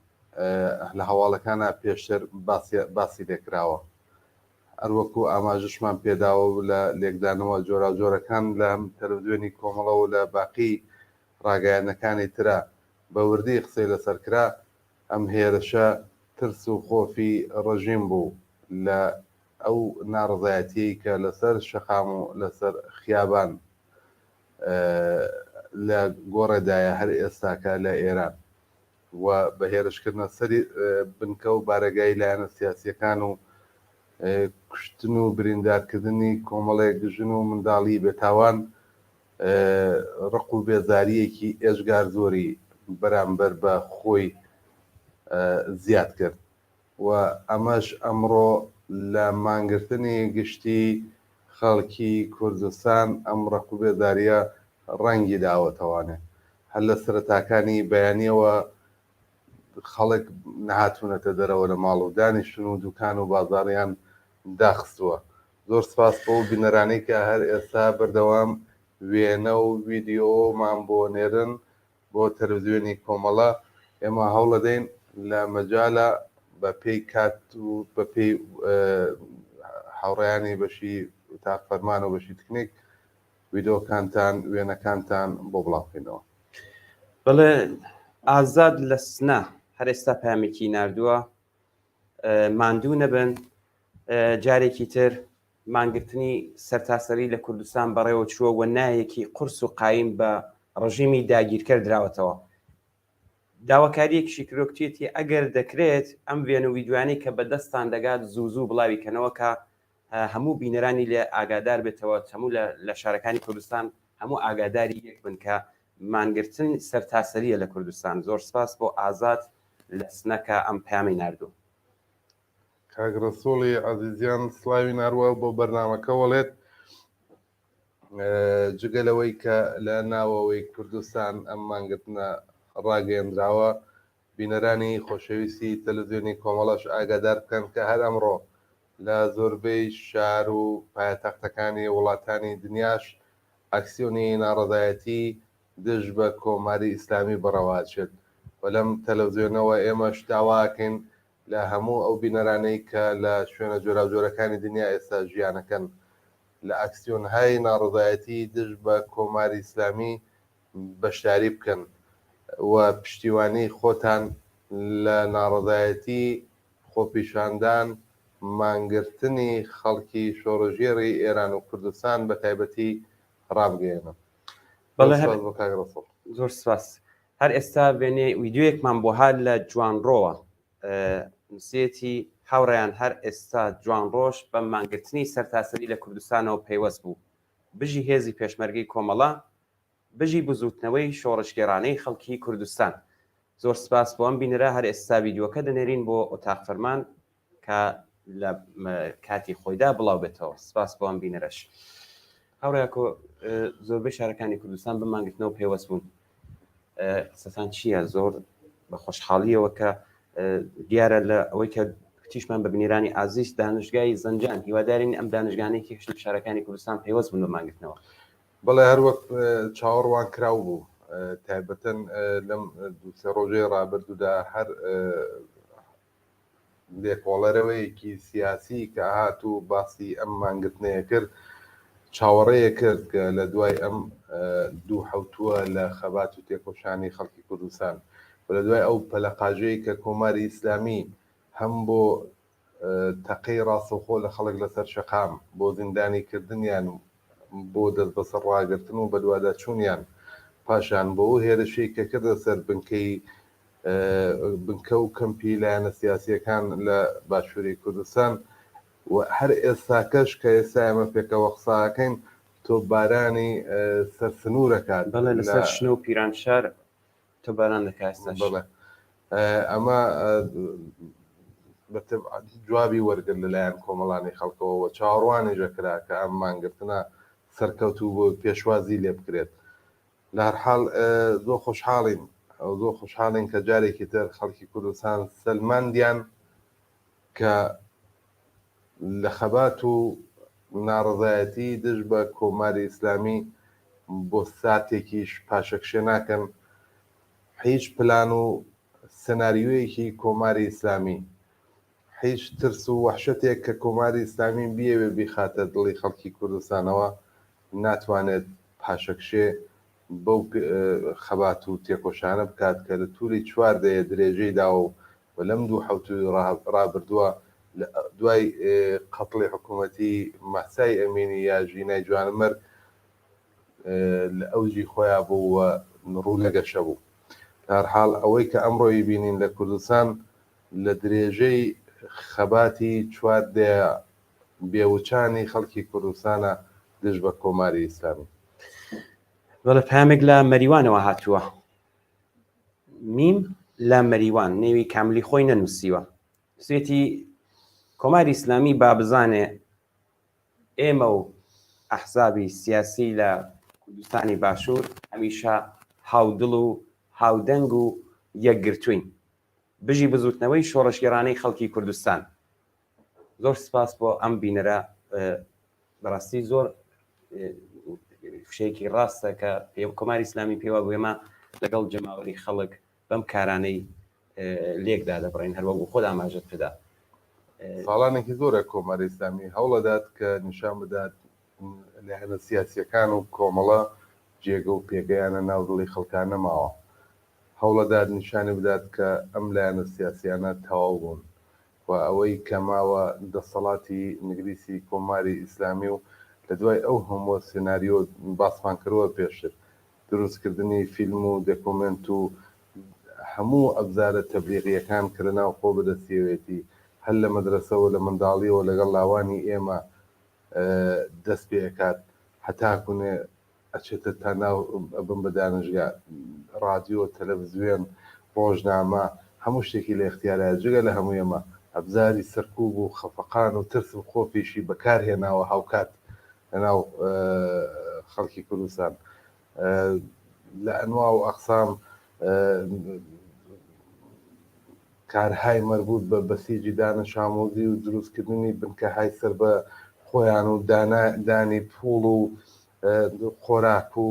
لە هەواڵەکانە پێشتر باسی لێکراوە هەروەکو ئاماژشمان پێداوە لە لێکدانەوە جۆراوجۆرەکان لە تەلەڤیزیۆنی کۆمەڵە و لە باقی ڕاگەیاندنەکانی ترە بە وردی قسەی لەسەرکرا ئەم هێرشە ترس و خۆفی ڕژیم بوو لە ئەو ناڕزایەتی کە لەسەر شەقام و لەسەر خیابان لە گۆڕێدایە هەر ئێستاکە لە ئێران و بە هێرشکردنە سەری بنکە و بارەگای لایەنە سیاسیەکان و کوشتن و بریندارکردنی کۆمەڵێک ژن و منداڵی بێتاوان ڕق و بێزاریەکی ئێژگار زۆری بەرامبەر بە خۆی زیاد کرد و ئەمەش ئەمڕۆ لە مانگرتنی گشتی خەڵکی کوردستان ئەم ڕق و بێزاریە ڕەنگی داوەتەوانێت هەر لە سەرەتاکانی بەیانیەوە خەڵک نەهاتوونەتە دەرەوە لە ماڵ و دانیشتن و دوکان و بازاڕیان داخستووە. زۆر سپاس بۆ بینەرانەی کە هەر ئێستا بەردەوام وێنە و ڤیدیۆمان بۆ نێرن بۆ تەلەڤیزیۆنی کۆمەڵە ئێمە هەوڵەدەین لە مەجالە بە پێی کات و بە پێی هاوڕێیانی بەشی وتاقفەرمان و بەشی تکنیک ویدۆکانتان وێنەکانتان بۆ بڵاوکەینەوە. بڵێ ئازاد لە سنە هەر ئێستا پامێکی نردووە ماندوو نەبن جارێکی تر مانگرتنی سەرتاسەری لە کوردستان بەڕێوە چووە و نایەکی قورس و قایم بە ڕژیمی داگیرکرد دراوەتەوە داواکاریەکیشی کرۆکتێتی ئەگەر دەکرێت ئەم وێنە ویددیوانەی کە بەدەستان دەگات زوو بڵاویکەنەوە کە هەموو بینەرانی لێ ئاگادار بێتەوە هەموو لە شارەکانی کوردستان هەموو ئاگاداری یەک بن کە مانگرتن سەرتاسەریە لە کوردستان. زۆر سپاس بۆ ئازاد لە سنەکە ئەم پامی نردوو. کاگرەسۆڵی عەزیزیان سڵاوی ناروە بۆ بەرنامەکە وەڵێت جگەلەوەی کە لە ناوەوەی کوردستان ئەم مانگرتنە ڕاگەیەندراوە بینەرانی خۆشەویستی تەلەڤیزیۆنی کۆمەڵەش ئاگادار بکەن کە هەر ئەمڕۆ لە زۆربەی شار و پایتەختەکانی وڵاتانی دنیاش ئەکسیۆنی ناڕەزایەتی دژ بە کۆماری ئیسلامی بەڕەوادچێت و لەم تەلەڤیزیۆنەوە ئێمەش داواکەین لە هەموو ئەو بینەرانەی کە لە شوێنە جۆراوجۆرەکانی دنیا ئێستا ژیانەکەن لە ئەکسیۆنهای ناڕەزایەتی دژ بە کۆماری ئیسلامی بەشداری بکەن و پشتیوانی خۆتان لە ناڕەزایەتی خۆپیشاندان مانگرتنی خەڵکی شۆڕژێری ئێران و کوردستان بە تایبەتی ڕابگەێنن. زۆر سپاس. هەر ئێستا وێنێ ویددیوەیەکمان بۆ هات لە جوانڕۆوە نووسێتی هاوڕێیان هەر ئێستا جوانڕۆژ بە مانگرتنی سەرتاسەری لە کوردستانەوە پەیوەست بوو بژی هێزی پێشمەرگەی کۆمەڵە بژی بزوتنەوەی شۆڕشگێرانەی خەڵکی کوردستان زۆر سپاس بۆ ئەم بینەرە هەر ئێستا ڤیدیۆکە دەنێرین بۆ ئۆتاق فەرمان کە لە کاتی خۆیدا بڵاو بێتەوە. سپاس بۆ ئەم بینەرەش. هاوڕێکۆ زۆربەی شارەکانی کوردستان بمانگرتنەوە پێوەست بوون. سەسان چییە؟ زۆر بە خۆشحاڵیەوە کە دیارە لە ئەوەی کە تیشمان بە بنێرانی ئازیز دانشگای زەنجان هیوادارین ئەم دانشگانەیەکی هەشت لە شارەکانی کوردستان پێوەست بوون بەمانگرتنەوە. بەڵێ هەروەک چاوەڕوان کراو بوو تایبەتەن لەم دووسێ ڕۆژەی ڕابردوودا هەر لێکۆڵەرەوەیەکی سیاسی کە هاتوو باسی ئەم مانگرتنەیە کرد چاوەڕێیە کرد کە لە دوای ئەم دوو حوتووە لە خەبات و تێکۆشانی خەڵکی کوردستان و لە دوای ئەو پەلەقاژەیە کە کۆماری ئیسلامی هەم بۆ تەقەی ڕاستەوخۆ لە خەڵک لەسەر شەقام بۆ زیندانی کردنیان و بۆ دەست بەسەر ڕاگرتن و بەدووادا چوونیان پاشان بۆ ئەو هێرشەی کە کردە سەر بنکە و کەمپی لایەنە سیاسیەکان لە باشووری کوردستان و هەر ئێستاکەش کە ئێستا ئێمە پێکەوە قساکەین تۆپبارانی سەرسنوورەکات بەڵێ لەسەر شنە و پیرانشار تۆپباران دەکات. بڵێ ئەمە جوابی وەرگرت لەلایەن کۆمەڵانی خەڵکەوە چاوەڕوانیژە کرا کە ئەم مانگرتنە سەرکەوتوو بۆ پێشوازی لێ بکرێت. لە هەر حاڵ زۆر خۆشحاڵین زۆر خۆشحاڵین کە جارێکی تر خەڵکی کوردستان سەلماندیان کە لە خەبات و ناڕزایەتی دژ بە کۆماری ئیسلامی بۆ ساتێکیش پاشەکشێ ناکەن هیچ پلان و سەناریۆیەکی کۆماری ئیسلامی هیچ ترس و وەحشەتێک کە کۆماری ئیسلامی بیەوێ بیخاتە دڵی خەڵکی کوردستانەوە ناتوانێت پاشەکشێ بەو خەبات و تێکۆشانە بکات کە لە تووری چواردەیە درێژەی داوە و لەم دوو حوتوی ڕابردووە دوای قەتڵی حکوومەتی مەسای ئەمینی یا ژینای جوانمەرگ لە ئەوجی خۆیان بوو ڕوو لەگەشە بوو. هەر حاڵ ئەوەی کە ئەمڕۆی بینین لە کوردستان لە درێژەی خەباتی چواردەیە بێوچانی خەڵکی کوردستانە دژ بە کۆماری ئیسلامی. وەڵە پامێک لە مەریوانەوە هاتووە میم لە مەریوان نێوی کاملی خۆی نەنووسیوە سوێتی کۆماری ئیسلامی با بزانێ ئێمە و ئەحزابی سیاسی لە کوردستانی باشوور هەمیشە هاودڵ و هاودەنگ و یەکگرتووین بژی بزوتنەوەی شۆڕەشگەرانەی خەڵکی کوردستان. زۆر سپاس بۆ ئەم بینەرە بەڕاستی زۆر فشەیەکی ڕاستە کە کۆماری ئیسلامی پێوە بێمە لەگەڵ جەماوەری خەڵک بەم کارانەی لێکدا دەبڕین هەروەکو خۆ ئاماژەت پێدا. ساڵانێکی زۆرە کۆماری ئیسلامی هەوڵەدات کە نیشان بدات لایەنە سیاسیەکان و کۆمەڵە جێگە و پێگەیانە ناو دڵی خەڵکان نەماوە. هەوڵەدات نیشانی بدات کە ئەم لایەنە سیاسیانە تەواو بوون و ئەوەی کەماوە دەسەڵاتی نگریسی کۆماری ئیسلامی و لە دوای ئەو هەموو سناریۆ باسمان کردووە پێشتر دروستکردنی فیلم و دەکۆمنت و هەموو ئەبزارە تەبلیغیەکان کە لەناو خۆ بەدەستیەوێتی هەر لە مەدرسەوە لە منداڵیەوە لەگەڵ لاوانی ئێمە دەست پێکات هەتاکوونێ ئەچێتە تا ناو بم بە دانشگا رادیۆ تەلەڤیزیۆن ڕۆژنامە هەموو شتێکی لە اختیارە جگە لە هەموو ئێمە ئەبزاری سەرکوب و خەفەقان و ترس و خۆپیشی بەکارهێناوە هاوکات لەناو خەڵکی کوردستان لە ئەنوا و ئەقسام کارهای مربوط بە بەسیجی دانش ئامۆزی و دروستکردنی بنکەهای سەر بە خۆیان و دانی پوڵ و خۆراک و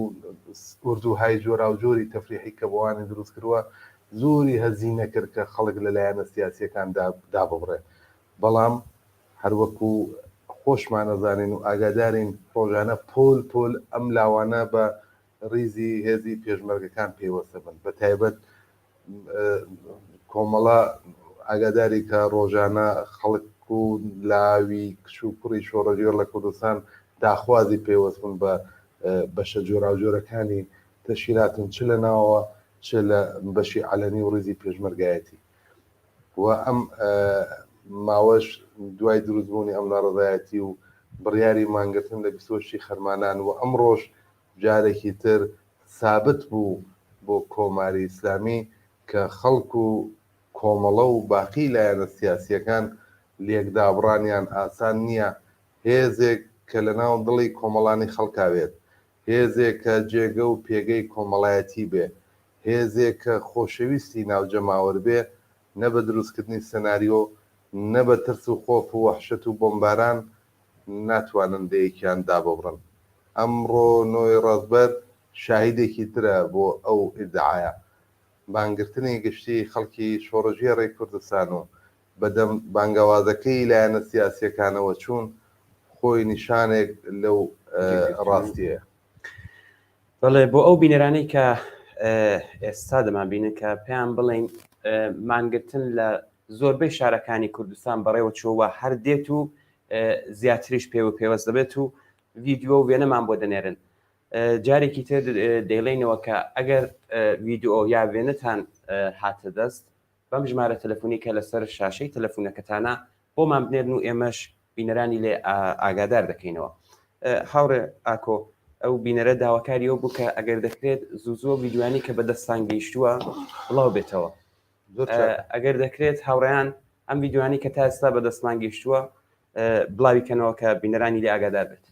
ئوردوهای جۆرا و جۆری تەفریحی کە بۆوانی دروست کردووە زۆری هەزینە کرد کە خەڵک لە لایەنە سیاسیەکان دابڕێ بەڵام هەروەکو خۆشمان نەزانین و ئاگادارین ڕۆژانە پۆل ئەم لاوانە بە ڕیزی هێزی پێشمەرگەکان پێوەستە بن بە تایبەت کۆمەڵە ئاگاداری کە ڕۆژانە خەڵک و لاوی کش و کوڕی شۆڕەژێر لە کوردستان داخوازی پێوەست بوون بە بەشە جۆرا و جۆرەکانی تەشکیلاتن چ لە ناوەوە چ لە بەشی عەلەنی و ڕیزی پێشمەرگایەتی و ئەم ماوەش دوای دروستبوونی ئەم ناڕەزایەتی و بڕیاری مانگرتن لە 28 خەرمانان و ئەم ڕۆژ جارێکی تر سابت بوو بۆ کۆماری ئیسلامی کە خەڵک و کۆمەڵە و باقی لایەنە سیاسیەکان لێکدابڕانیان ئاسان نییە. هێزێک کە لە ناو دڵی کۆمەڵانی خەڵکاوێت، هێزێک کە جێگە و پێگەی کۆمەڵایەتی بێ، هێزێک کە خۆشەویستی ناوجەماوەر بێ، نە بە دروستکردنی سەناریۆ، نە بە ترس و خۆف و وەحشەت و بۆمباران ناتوانن دەیەکیان داببڕن. ئەمڕۆ نۆی ڕازبەر شاهیدێکی ترە بۆ ئەو ئیدعایە. بانگرتنی گشتی خەڵکی شۆڕژێڕی کوردستان و بەدەم بانگەوازەکەی لایەنە سیاسیەکانەوە چوون خۆی نیشانێک لەو ڕاستیەیە. بەڵێ بۆ ئەو بینەرانەی کە ئێستا دەمانبینن کە پێیان بڵێن مانگرتن لە زۆربەی شارەکانی کوردستان بەڕێوە چۆوە هەر دێت و زیاتریش پێوە پێوەست دەبێت و ڤیددیۆ و وێنەمان بۆ دەنێرن. جارێکی تر دەیڵێنەوە کە ئەگەر ڤیددیۆ یا وێنەتان هاتە دەست بەم ژمارە تەلەفۆنی کە لەسەر شاشەی تەلەفۆنەکەتانە بۆمان بنێرن و ئێمەش بینەرانی لێ ئاگادار دەکەینەوە. هاوڕێ ئاکۆ ئەو بینەرە داواکاری ئەو بوو کە ئەگەر دەکرێت زوو ڤیددیوانی کە بەدەستان گەیشتووە بڵاو بێتەوە. ئەگەر دەکرێت هاوڕێیان ئەم ڤیددیوانی کە تا ئێستا بەدەستمان گەیشتووە بڵاویکەنەوە کە بینەرانی لێ ئاگادار بێت.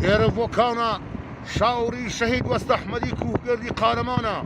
ئێرە بۆ کاونە شاوری شەهید وەستە ئەحمەدی کوهگەردی قارەمانە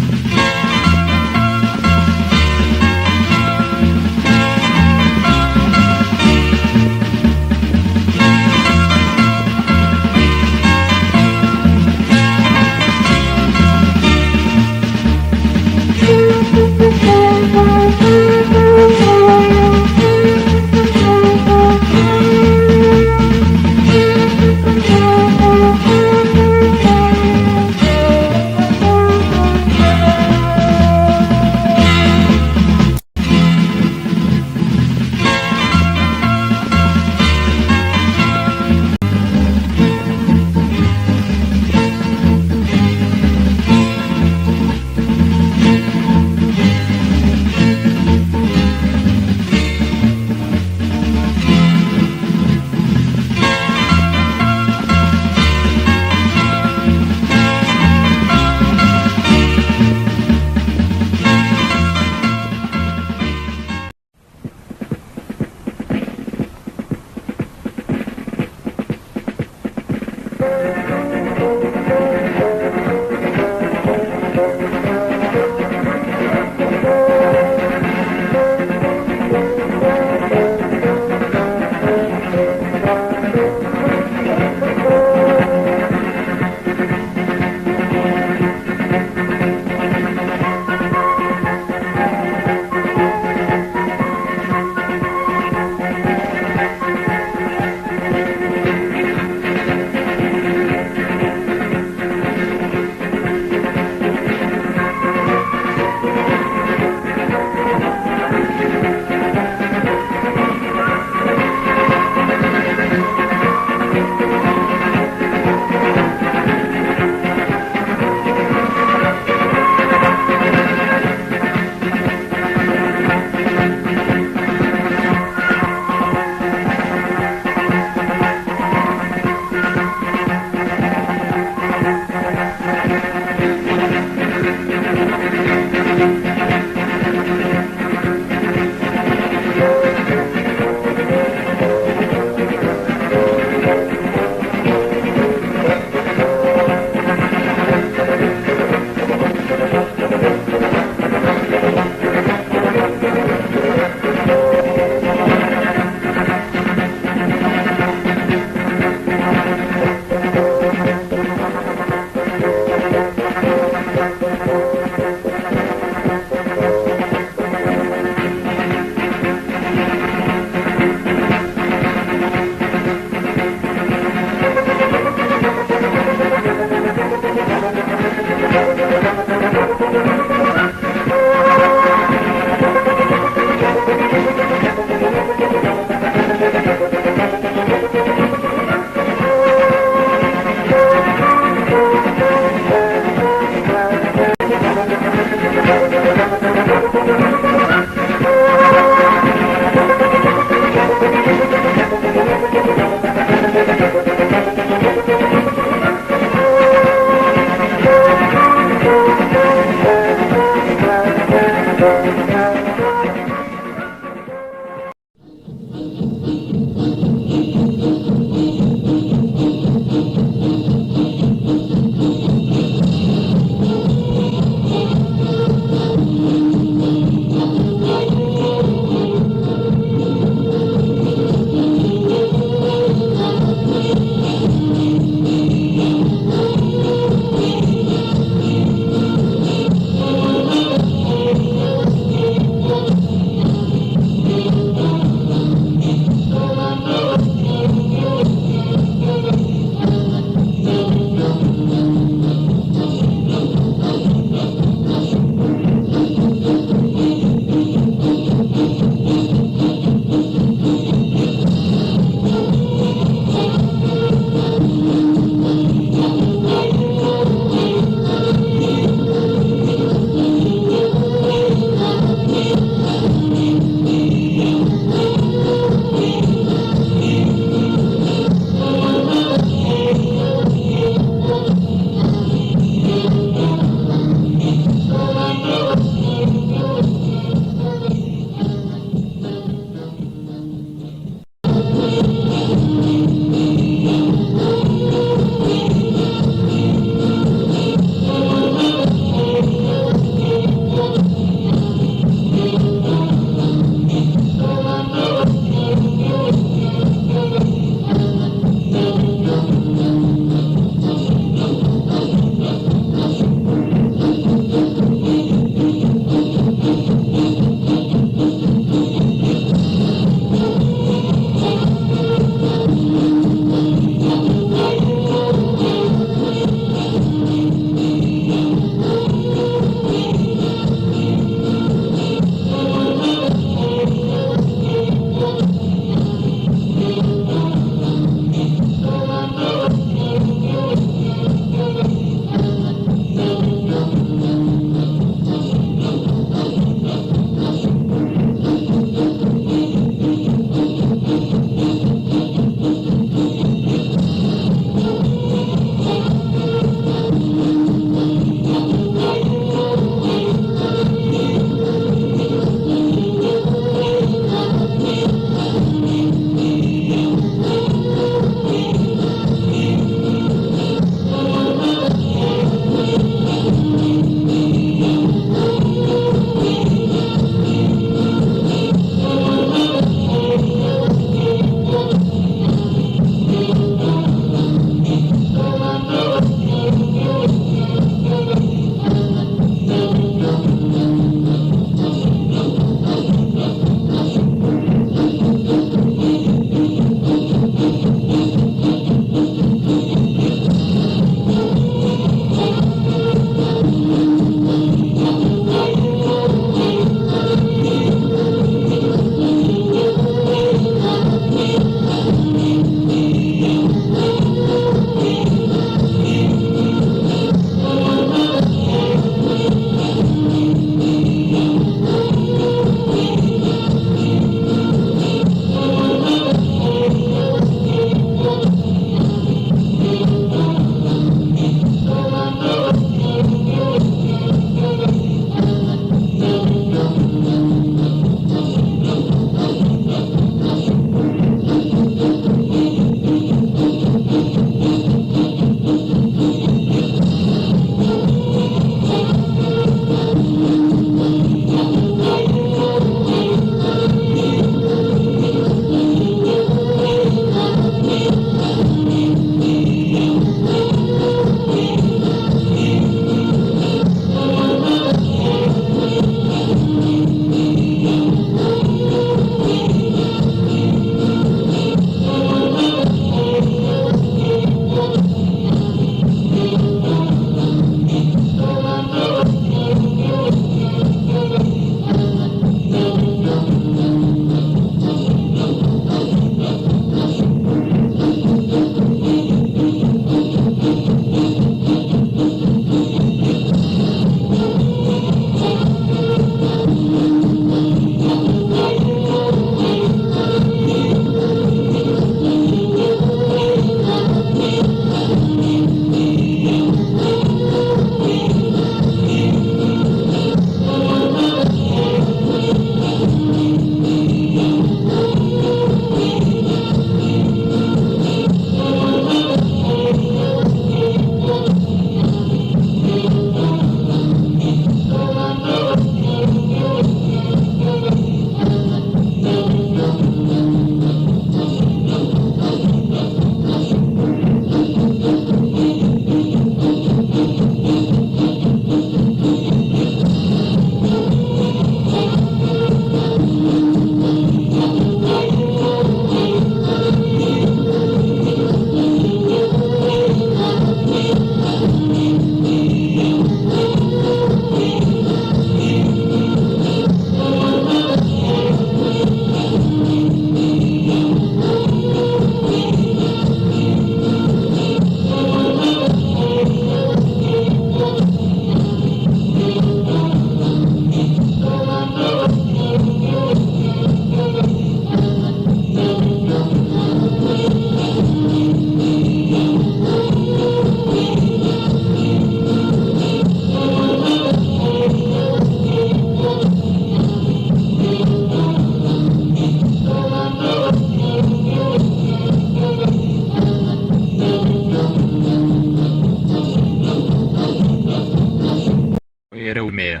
ئێرە ورمەیە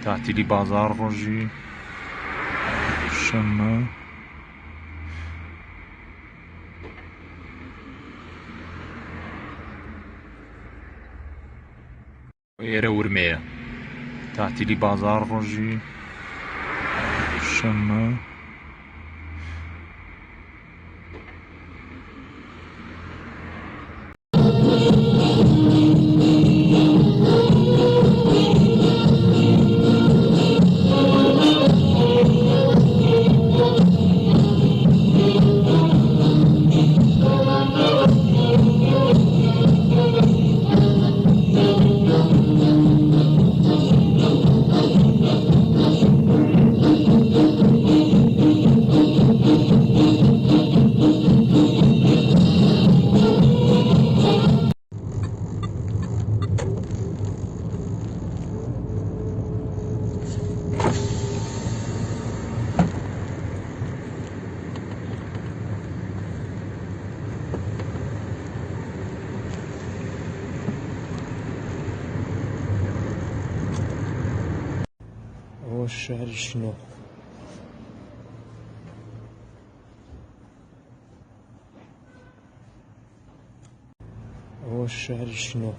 تاتیلی بازار ڕۆژی شەممە ئێرە ورمەیە تاتیلی بازار ڕۆژی شەممە ئەوە شاری شنۆ ئەوە شاری شنۆ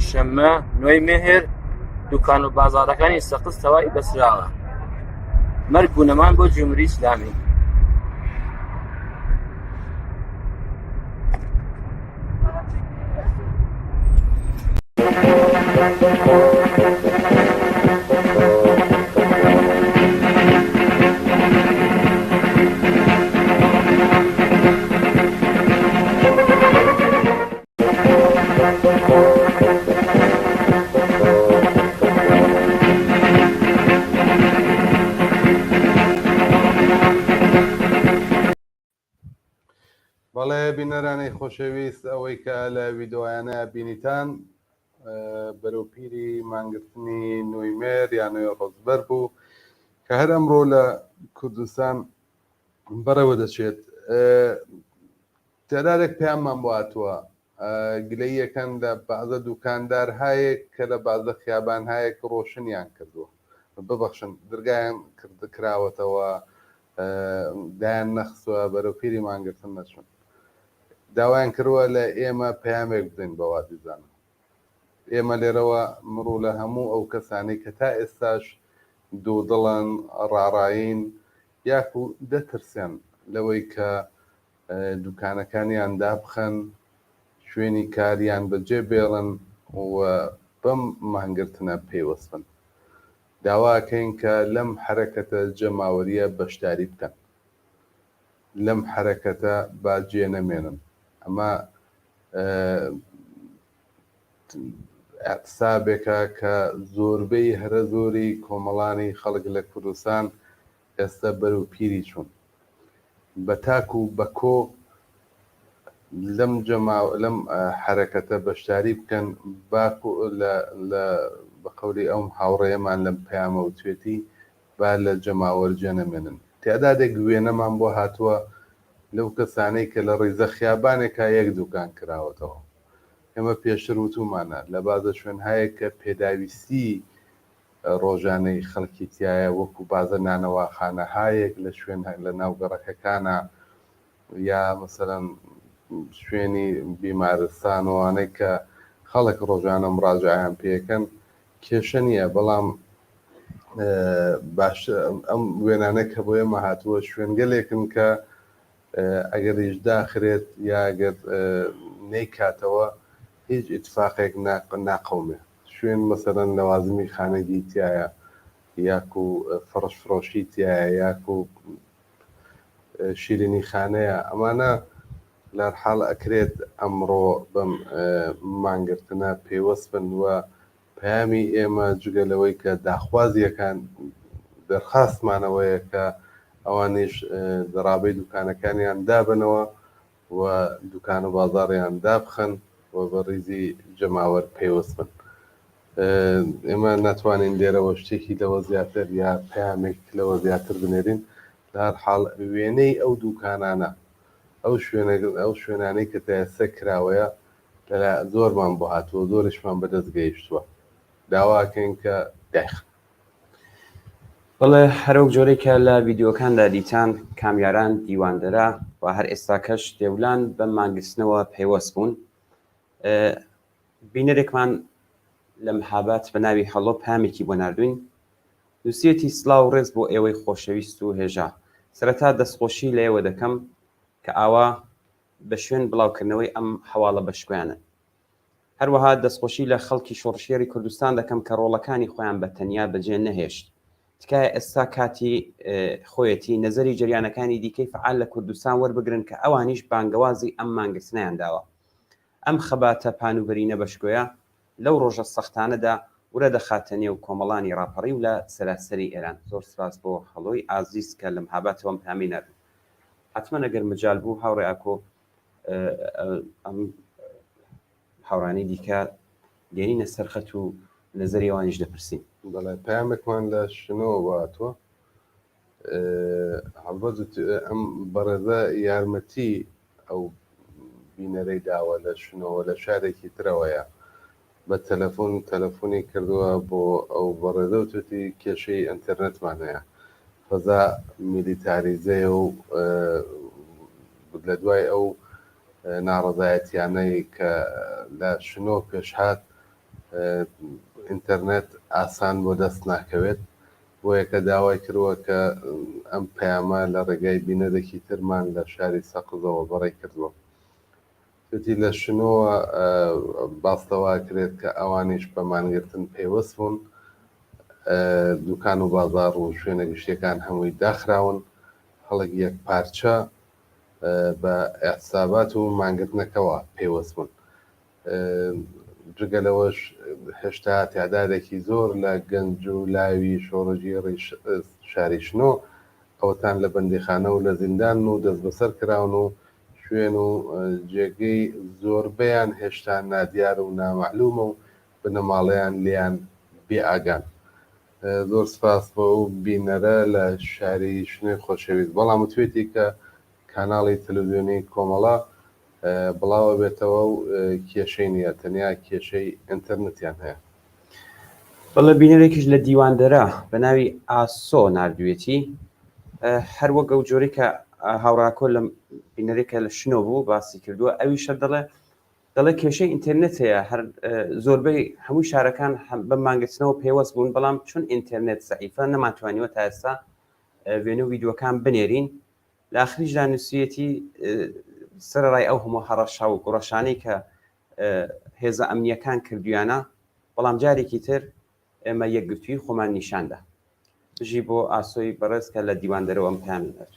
شەممە 9 مێهر دوکان و بازاڕەکانی سەقستەوەی بەسراوە. مەرگ و نەمان بۆ جمهوری ئیسلامی. بەڵێ بینەرانی خۆشەویست ئەوەی کە لە ڤیددیۆیانە بینیتان بەرەو پیری مانگرتنی نوێمێر یان نوێ ڕۆژبەر بوو کە هەر ئەمڕۆ لە کوردستان بەرەوە دەچێت. تعدادێک پێیانمان بۆ هاتووە گلەیەکەن لە بەعزە دوکاندار هەیەک کە لە بازە خیابان هەیەک ڕۆشنیان کردووە، ببەخشن دەرگایان کراوەتەوە، دایان نەخستووە بەرەو پیری مانگرتن نەچون. داوایان کردووە لە ئێمە پەیامێک بدەین بەوا دیزانم. ئێمە لێرەوە مڕوو لە هەموو ئەو کەسانی کە تا ئێستاش دوودڵن ڕاڕاین یاکو دەترسێن لەوەی کە دوکانەکانیان دابخەن، شوێنی کاریان بەجێ بێڵن و بەم مانگرتنە پێوەستن. داواکەین کە لەم حرەکەتە جەماوەریە بەشداری بکەن، لەم حرەکەتە با جێ نەمێنن. ئەمە اعتسابێکە کە زۆربەی هەرە زۆری کۆمەڵانی خەڵک لە کوردستان ئێستا بەرەو پیری چوون. بە تاک و بە کۆ لەم حرەکەتە بەشداری بکەن، بە قەولی ئەم هاوڕێیەمان لەم پەیامە و توێتی با لە جەماوەر جێ نەمێنن. تعدادێک وێنەمان بۆ هاتووە لەو کەسانەی کە لە ڕێزە خیابانێکا یەک دوکان کراوەتەوە. ئێمە پێشتر وتومانە لە بازە شوێن هەیە کە پێداویستی ڕۆژانەی خەڵکی تایە، وەکو بازە نانەواخانە هەیەک لە شوێن لە ناوگەڕەکەکانە یا مەسەلەن شوێنی بیمارستانەوانەی کە خەڵک ڕۆژانە مڕاجعیان پێکەن کێشە نییە. بەڵام باش ئەم وێنانە کە بۆ ئێمە هاتووە شوێنگەلێکن کە ئەگەر هیچداخرێت یا ئەگەر نەیکاتەوە هیچ ئیتفاقێک ناقەومێ. شوێن مەسەلەن لەوازمی خانەگی تایە، یاکو فڕش فرۆشی تایە، یاکو شیرینی خانەیە. ئەمانە لە حاڵ ئەکرێت ئەمڕۆ بەم مانگرتنە پێوەست بن و پەیامی ئێمە جگەلەوەی کە داخوازیەکان دەرخاستمانەوەیە کە ئەوانیش دەڕابەی دوکانەکانیان دابنەوە و دوکان و بازاڕیان دابخەن و بە ڕیزی جەماوەر پێوەست بن. ئێمە ناتوانین لێرەوە شتێکی لەوە زیاتر یا پەیامێک لەوە زیاتر بنێرین. لە هەر حاڵ وێنەی ئەو دوکانانە ئەو شوێنانەی کە تایسە کراوەیە لەلا زۆرمان بۆ هاتووە، زۆرشمان بەدەست گەیشتووە. داواکەین کە دایخن. بەڵێ هەرۆک جۆرێکە لە ڤیددیۆکاندا دیتان کامیاران دیواندەرا و هەر ئێستاکەش دێولان بەم مانگرتنەوە پێوەست بوون. بینەرێکمان لە مەحابات بە ناوی هەڵۆ پامێکی بۆ ناردوین. دووسێتی سڵاو ڕێز بۆ ئێوەی خۆشەویست و هێژا. سەرەتا دەستخۆشی لە ئێوە دەکەم کە ئاوا بە شوێن بڵاوکردنەوەی ئەم حواڵە بەشکویانە. هەروەها دەستخۆشی لە خەڵکی شۆڕشێری کوردستان دەکەم کە ڕۆڵەکانی خۆیان بە تەنیا بەجێ نەهێشت. تکایە ئێستا کاتی خۆیەتی نەزەری جریانەکانی دیکەی فعال لە کوردستان وەربگرن کە ئەوانیش بانگەوازی ئەم مانگرتنیان داوە. ئەم خەباتە پانوبەرینە بەشکۆیە لەو ڕۆژە سەختانەدا ورە دەخاتە نێو کۆمەڵانی ڕاپەڕی و لە سەراسەری ئێران. زۆر سپاس بۆ هەڵۆی ئازیز کە لە مەحاباتەوەم پامی نردن. حتممە ئەگەر مجال بوو هاوڕێ ئاکۆ ئەم هاوڕانی دیکە دێنینە سەرخەت و نەزەری ئەوانیش دەپرسین. بەڵێ پامێکمان لە شنەوە باتوە هەڵبەت ئەم بەڕێزە یارمەتی ئەو بینەرەی داوە لە شنەوە لە شارێکی ترەوەیە بە تەلەفۆنی کردووە بۆ ئەو بەڕێزە و توێتی کێشەی ئینتەرنێتمان هەیە فەزا میلیتاریزەیە و لە دوای ئەو ناڕەزایەتیانەی کە لە شنۆ پێشهات ئینتەرنێت ئاسان بۆ دەست ناکەوێت بۆیە کە داوای کردووە کە ئەم پەیامە لە ڕێگای بینەرێکی ترمان لە شاری سەقزەوە بەڕێ کردووە. توتی لە شنۆوە باستەوا کرێت کە ئەوانیش بە مانگرتن پێوەست بوون، دوکان و بازار و شوێنە گشتیەکان هەمووی داخراون، هەڵک یەک پارچە بە ئەحسابات و مانگرتنەکەەوە پێوەست بوون. جگەلەوەش هێشتا تعدادێکی زۆر لە گەنج و لاوی شۆڕژی شاری شنۆ ئەوەتان لە بەندیخانە و لە زیندان و دەست بەسەر کراون و شوێن و جێگەی زۆربەیان هێشتا نادیار و نامەعلومە و بنەماڵەیان لیان بێئاگان. زۆر سپاس بۆ و بینەرە لە شاری شنوێی خۆشەویست، بەڵام وتوێتی کە کاناڵی تەلەڤیزیۆنی کۆمەڵە بڵاوە بێتەوە و کێشەی نییە، تەنیا کێشەی ئینتەرنێتیان هەیە. بەڵێ بینەرێکیش لە دیواندەرە بە ناوی ئاسۆ نردوێتی، هەروەک ئەو جۆرەی کە هاوڕاکۆ لە بینەرێکە لە شنۆ بوو باسی کردووە، ئەویشە دەڵێ کێشەی ئینتەرنێت هەیە، هەر زۆربەی هەموو شارەکان بە مانگرتنەوە پێوەست بوون، بەڵام چون ئینتەرنێت زەعیفە نەماتوانیوە تا ئێستا وێنە و ڤیدیۆکان بنێرین. لە ئاخریشدا نووسیەتی سەرڕای ئەو هەموو هەڕەشا و گوڕەشانەی کە هێزە ئەمنیەکان کردویانە، بەڵام جارێکی تر ئێمە یەکگرتووی خۆمان نیشاندا. بژی بۆ ئاسۆی بەڕێز کە لە دیواندەرەوە ئەم پامی هات.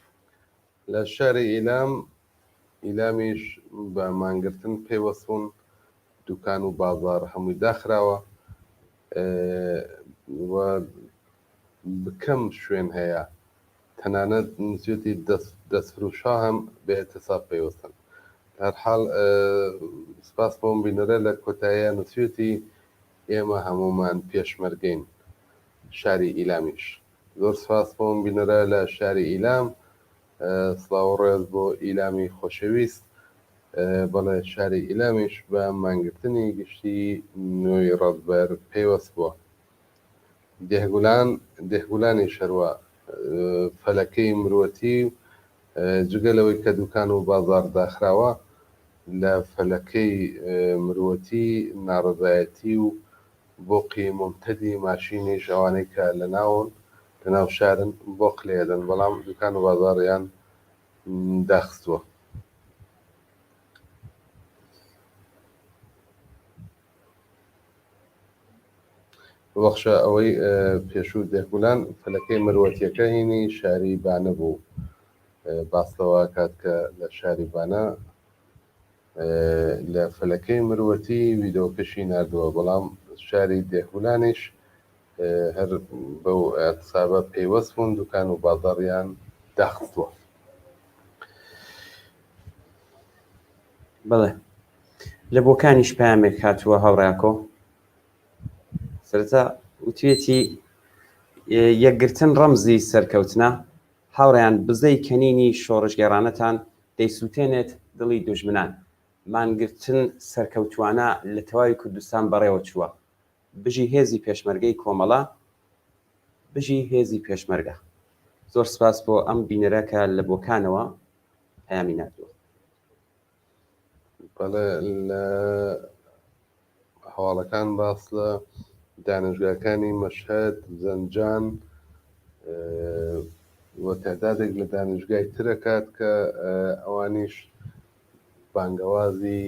لە شاری ئیلامیش بە مانگرتن پێوەست بوون، دوکان و بازار هەمووی داخراوە و بکەم شوێن هەیە، تەنانەت نووسێتی دەستفروشا هەم بە ئێتساب پێوەستن. هەر حاڵ سپاس بۆم بینەرە لە کۆتاییە نووسێتی ئێمە هەمومان پێشمەرگەین شاری ئیلامیش. زۆر سپاس بۆم بینەرە لە شاری ئیلام، سڵاو ڕێز بۆ ئیلامی خۆشەویست. بەڵێ شاری ئیلامیش بە مانگرتنی گشتی نوێی ڕەتبەر پێوەست بووە. دێهگولانی شەروە فەلەکەی مرۆتی جگەلەوەی کە دوکان و بازار داخراوە، لە فەلەکەی مرۆتی ناڕزایەتی و بۆقی ممتدی ماشینیش ئەوانەی کە لە ناو شارن بۆق لێدەن، بەڵام دوکان و بازاڕیان داخستووە. بەخشە ئەوەی پێشوو دێگولان فەلەکەی مرۆتیەکە هینی شاری بانە بوو، باستەوە کات کە لە شاری بانە لە فەلەکەی مرۆتی ویدۆکەشی نردووە، بەڵام شاری دێگولانیش هەر بەو ئەتسابە پێوەست بوون، دوکان و بازاڕیان داخستووە. بڵێ لە بۆکانیش پامێک هاتووە هاوڕاکۆ. سەرەتا وتوێتی یەکگرتن ڕەمزی سەرکەوتنە، هاوڕێیان بزەی کەنینی شۆڕژگەڕانەتان دەیسووتێنێت دڵی دوژمنان. مانگرتن سەرکەوتوانە لە تەواوی کوردستان بەڕێوە چووە، بژی هێزی پێشمەرگەی کۆمەڵە، بژی هێزی پێشمەرگە. زۆر سپاس بۆ ئەم بینەرەکە لە بۆکانەوە پەیامی نردووە. بەڵێ لە هەواڵەکان باس لە دانیشگاکانی مەشهەد، زەنجان وە تەعدادێک لە دانیشگای ترەکات کە ئەوانیش بانگەوازی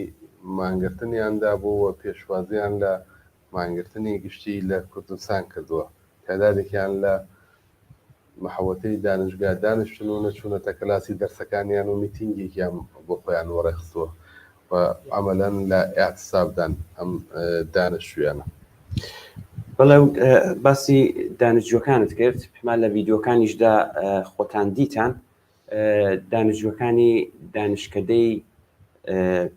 مانگرتنیاندا بوو و پێشوازیان لە مانگرتنی گشتی لە کوردستان کردووە. تەعدادێکیان لە محەوەتەی دانیشگا دانیشتن و نەچوونەتە کەلاسی دەرسەکانیان و میتینگێکیان بۆ خۆیان وەڕێخستووە و عەمەلەن لە ئاعتسابدان ئەم دانیشتوویانە. بەڵێ باسی دانیشتووەکانت کرد، پێمان لە ڤیدیۆکانیشدا خۆتان دیتان دانیشتووەکانی دانیشکدەی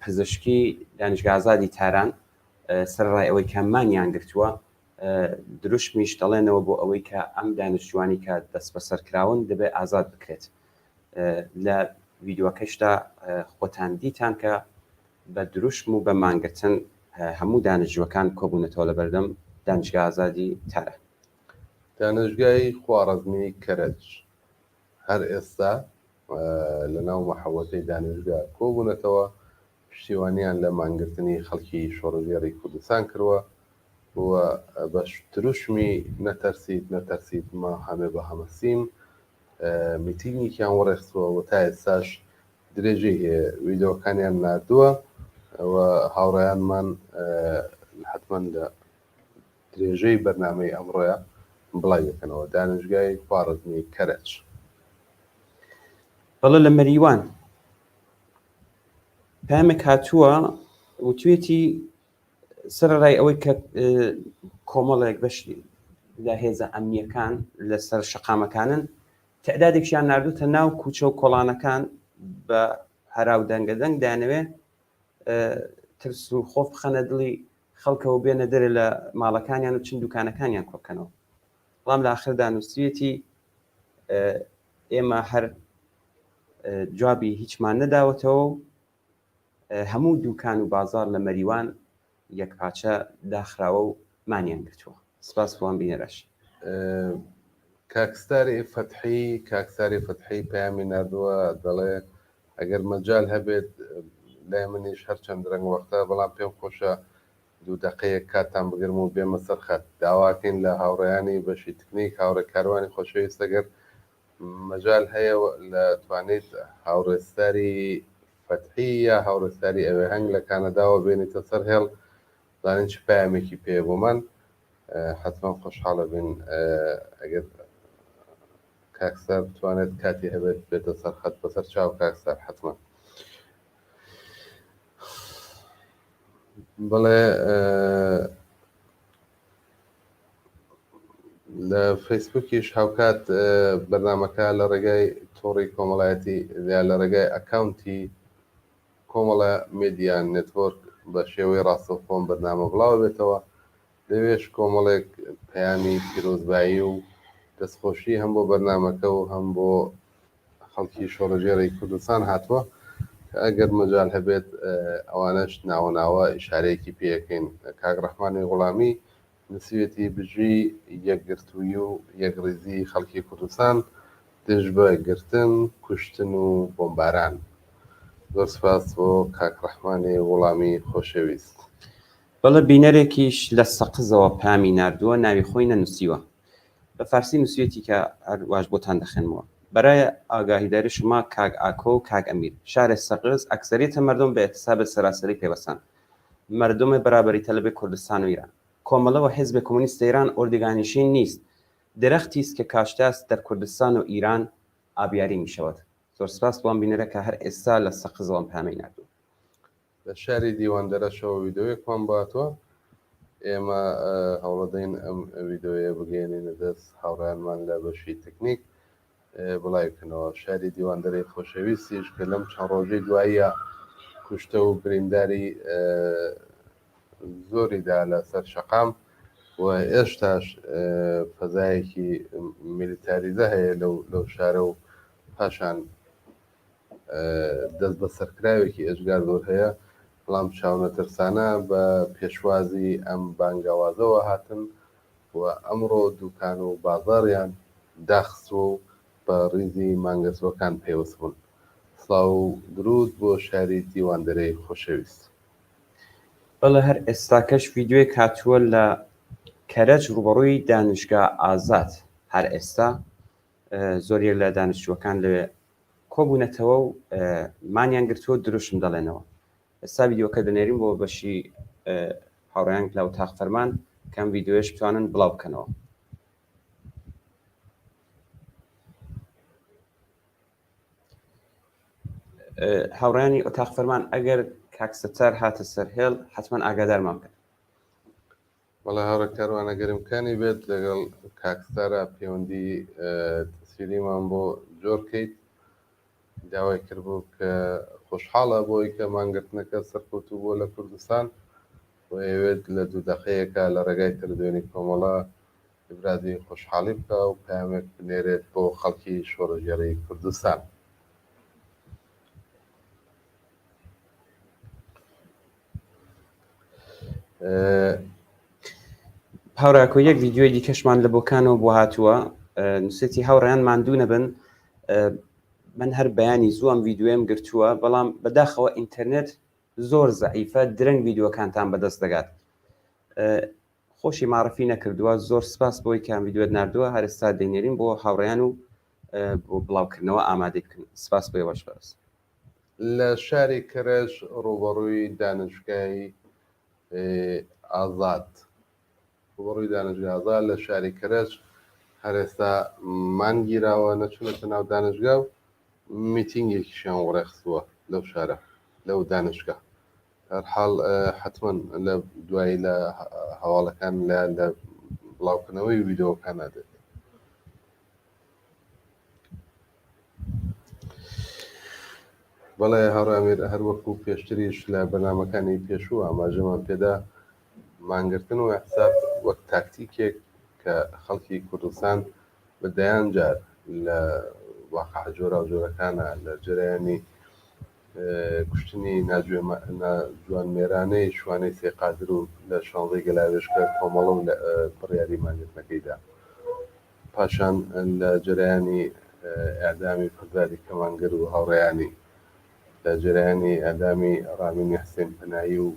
پزیشکی دانیشگا ئازادی تاران سەرڕای ئەوەی کە مانیان گرتووە، دروشمیش دەڵێنەوە بۆ ئەوەی کە ئەم دانیشتوانی کە دەست بەسەرکراون دەبێت ئازاد بکرێت. لە ڤیدیۆکەشدا خۆتان دیتان کە بە دروشم و بە مانگرتن هەموو دانیشتوەکان کۆبوونەتەوە لە بەردەم دانیشگا ئازادی تارە. دانیشگای خواڕەزمی کەرەج هەر ئێستا لە ناو مەحەوەتەی دانیشگا کۆبوونەتەوە، پشتیوانیان لە مانگرتنی خەڵکی شۆڕژێڕی کوردستان کردووە و بەش دروشمی نەتەرسیت ما هەمێ بە هەمەسیم میتینگێکیان وەڕێخستووە و تا ئێستاش درێژەی هەیە ویدۆکانیان نردووە و هاوڕێیانمان حتمما لە درێژەی بەرنامەی ئەمڕۆیە بڵای دەکەنەوە دانیشگای خواڕەزمی کەرەج. بەڵێ لە مەریوان پامێک هاتووە وتوێتی سەرڕای ئەوەی کە کۆمەڵێک بەشی لە هێزە ئەمنیەکان لەسەر شەقامەکانن تەعدادێکیان نردوتە ناو کوچە و کۆڵانەکان بە هەراو دەنگەدەنگ دانەوێ ترس و خۆف بخەنە دڵی خەڵکەوە بێنە دەرێ لە ماڵەکانیان و چند دوکانەکانیان کۆبکەنەوە. بەڵام لە ئاخردا نووسیەتی ئێمە هەر جوابی هیچمان نەداوەتەوە هەموو دوکان و بازار لە مەریوان یەکپاچە داخراوە و مانیان گرتووە. سپاس بۆم بینەرەش. کاکستاری فەتحی پەیامی نردووە دەڵێ ئەگەر مەجال هەبێت لای منیش هەر چەند ڕەنگ وەختە بەڵام پێم خۆشە 2 دقەیەک کاتان بگرم و بێمە سەر خەت داواکەین لە هاوڕێیانی بەشی تکنیک هاوڕێ کاروانی خۆشەویست ئەگەر مەجال هەیە لە توانێت هاوڕێستاری فەتحی یا هاوڕێستاری ئەوێ هەنگ لە کانەداوە بێنێتە سەر هێڵ زانین چ پەیامێکی پێ بۆمان حتمما خۆشحاڵە بین ئەگەر کاکسەر بتوانێت کاتی هەبێت بێتە سەر خەت بەسەر چاو کاکسەر حتمما. بەڵێ لە فەیسبووکیش هاوکات بەرنامەکە لە ڕێگای تۆڕی کۆمەڵایەتی یا لە ڕێگای ئەکاونتی کۆمەڵە میدیا نێتوۆرک بە شێوەی ڕاستەوخۆم بەرنامە بڵاو بێتەوە لەوێش کۆمەڵێک پەیامی پیرۆزبایی و دەستخۆشی هەم بۆ بەرنامەکە و هەم بۆ خەڵکی شۆڕەژێڕی کوردستان هاتووە کە ئەگەر مەجال هەبێت ئەوانەش ناوەناوە ئیشارەیەکی پێەکەین. کاک ڕەحمانی غوڵامی نسوێتی بژی یەکگرتووی و یەکڕێزی خەڵکی کوردستان دژ بە گرتن کوشتن و بۆمباران. زۆر سپاس بۆ کاک ڕەحمانی غوڵامی خۆشەویست. بەڵێ بینەرێکیش لە سەقزەوە پامی نردووە ناوی خۆی نەنووسیوە بە فارسی نووسێتی کە هەرواش بۆتان دەخێنمەوە. بەرای ئاگاهیداری شما کاک ئاکۆ و کاک ئەمیر شارێ سەقز ئەکسەریەتە مردم بە احتساب سەراسەری پێوەسان مردم بەرابەریتە لەبێ کوردستان و ئیران کۆمەڵەوە حیزب کۆمونیست ئیران ئۆردگانیشین نیست درەختیست کە کاشتاست در کوردستان و ئیران ئابیاری میشەوەت. زۆر سپاس بۆم بینەرە کە هەر ئێستا لە سەقزەوە پامی نردووە. لە شاری دیواندەرەشەوە ویدۆیەکمان باتوە ئێمە هەوڵەدەین ئەم ویدۆیە بگەێنینە دەست هاوڕیانمان لە بەشی تکنیک بڵای بکەنەوە. شاری دیواندەرەی خۆشەویستیش کە لەم چەند ڕۆژەی دواییە کوشتە و برینداری زۆریدا لەسەر شەقام و ئێشتاش فەزایەکی میلیتاریزە هەیە لەو شارە و پاشان دەست بە سەرکراوێکی ئەژگار زۆر هەیە بەڵام چاونەترسانە بە پێشوازی ئەم بانگاوازەوە هاتن و ئەمڕۆ دوکان و بازاڕیان داخستووە و بە ڕیزی مانگەسوەکان پێوەست بوون. سڵاو و درود بۆ شاری دیواندەرەی خۆشەویست. بەڵێ هەر ئێستاکەش ڤیددیۆی هاتووە لە کەرەج ڕوبەڕووی دانیشگا ئازاد هەر ئێستا زۆریەک لە دانیشتووەکان لەوێ کۆبوونەتەوە و مانیان گرتووە دروشم دەڵێنەوە. ئێستا ڤیددیۆکە دەنێرین بۆ بەشی هاوڕێیان لە وتاق فەرمان کەم ڤیددیۆش بتوانن بڵاو بکەنەوە. هاوڕێیانی ئۆتاق فەرمان ئەگەر کاکسەتار هاتە سەر هێڵ حتمما ئاگادارمان بکەن. وەڵا هاوڕێ کاروانە گەرمکانی بێت لەگەڵ کاکستارە پەیوەندی تەسویریمان بۆ جۆر بکەیت داوای کردبوو کە خۆشحاڵە بۆی کە مانگرتنەکە سەرکەوتوو بۆ لە کوردستان و ئەوێت لە 2 دقەیەکە لە ڕێگای تەلەڤیزیۆنی کۆمەڵە ئیبرازی خۆشحاڵی بکە و پەیامێک بنێرێت بۆ خەڵکی شۆڕەژێڕی کوردستان. هاوڕاکۆ یەک ڤیددیۆی دیکەشمان لە بۆکانەوە بۆ هاتووە نووسێتی هاوڕێیان ماندوو نەبن من هەر بەیانی زووم ڤیددیۆیم گرتووە بەڵام بەداخەوە ئینتەرنێت زۆر زەعیفە درەنگ ڤیددیۆکانتان بەدەست دەگات خۆشی معرفی نەکردووە زۆر سپاس بۆی کە ڤیدیۆت نردووە هەر ئێستا دەینێرین بۆ هاوڕێیان و بۆ بڵاوکردنەوە ئامادە بکەن سپاس بۆی باشباس لە شاری کرێژ ڕوبەڕووی دانشگای ئازاد ڕوبەڕووی دانشگای ئازاد لە شاری کرێژ هەر ئێستا مانگیراوە نەچونەتە ناو دانشگا و میتینگێکیشیان وەڕێخستووە لەو شارە لەو دانشگا هەرحاڵ حتمما لە دوایی لە هەواڵەکان لە بڵاوکردنەوەی ڤیدیۆکان نادێت بەڵێ هەڕامێر هەر وەکو پێشتریش لە بەرنامەکانی پێشوو ئاماژەمان پێدا مانگرتن و حساب وەک تاکتیکێک کە خەڵکی کوردستان بەدەیان جار لە واقع جۆرە و جۆرەکانە لە جەرایانی کوشتنی ناجوان مێرانەی شوانەی سێقادر و لە شانزەی گەلاوێشکە کۆمەڵە و بڕیاری مانگرتنەکەیدا پاشان لە جەرایانی ئەعدامی کورداری کەمانگەر و هاوڕێیانی لە جەرایانی ئەعدامی ڕامینی حسێن پەنایی و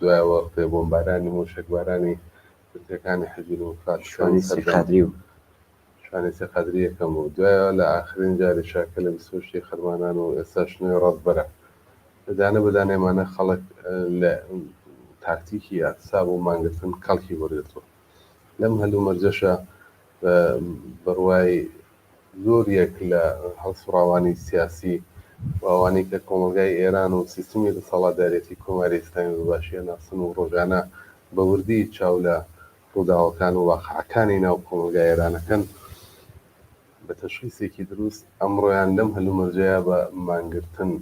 دوایەوە وەختێ بۆمبارانی مۆشەکبارانی کردەکانی حەجیر و شوانی سێقادری و شوانی سێقادری یەکەم بوو دوایەوە لە ئاخرین جاری شاکە لە 28 خەرمانان و ئێستا شنوێ ڕەتبەرە لەدانە بەدانێمانە خەڵک لە تاکتیکی ئەحساب و مانگرتن کەڵکی وەرگرتووە لەم هەلوو مەرجەشە بڕوای زۆریەک لە هەڵسوڕاوانی سیاسی و ئەوانەی کە کۆمەلگای ئێران و سیستمی دەسەڵاتدارێتی کۆماری ئێستانی بەباشیە ناسن و ڕۆژانە بە وردی چاو لە ڕووداوەکان و واقعەکانی ناو کۆمەلگای ئێرانەکەن بە تەشخیصێکی دروست ئەمڕۆیان لەم هەلوو مەرجەیە بە مانگرتن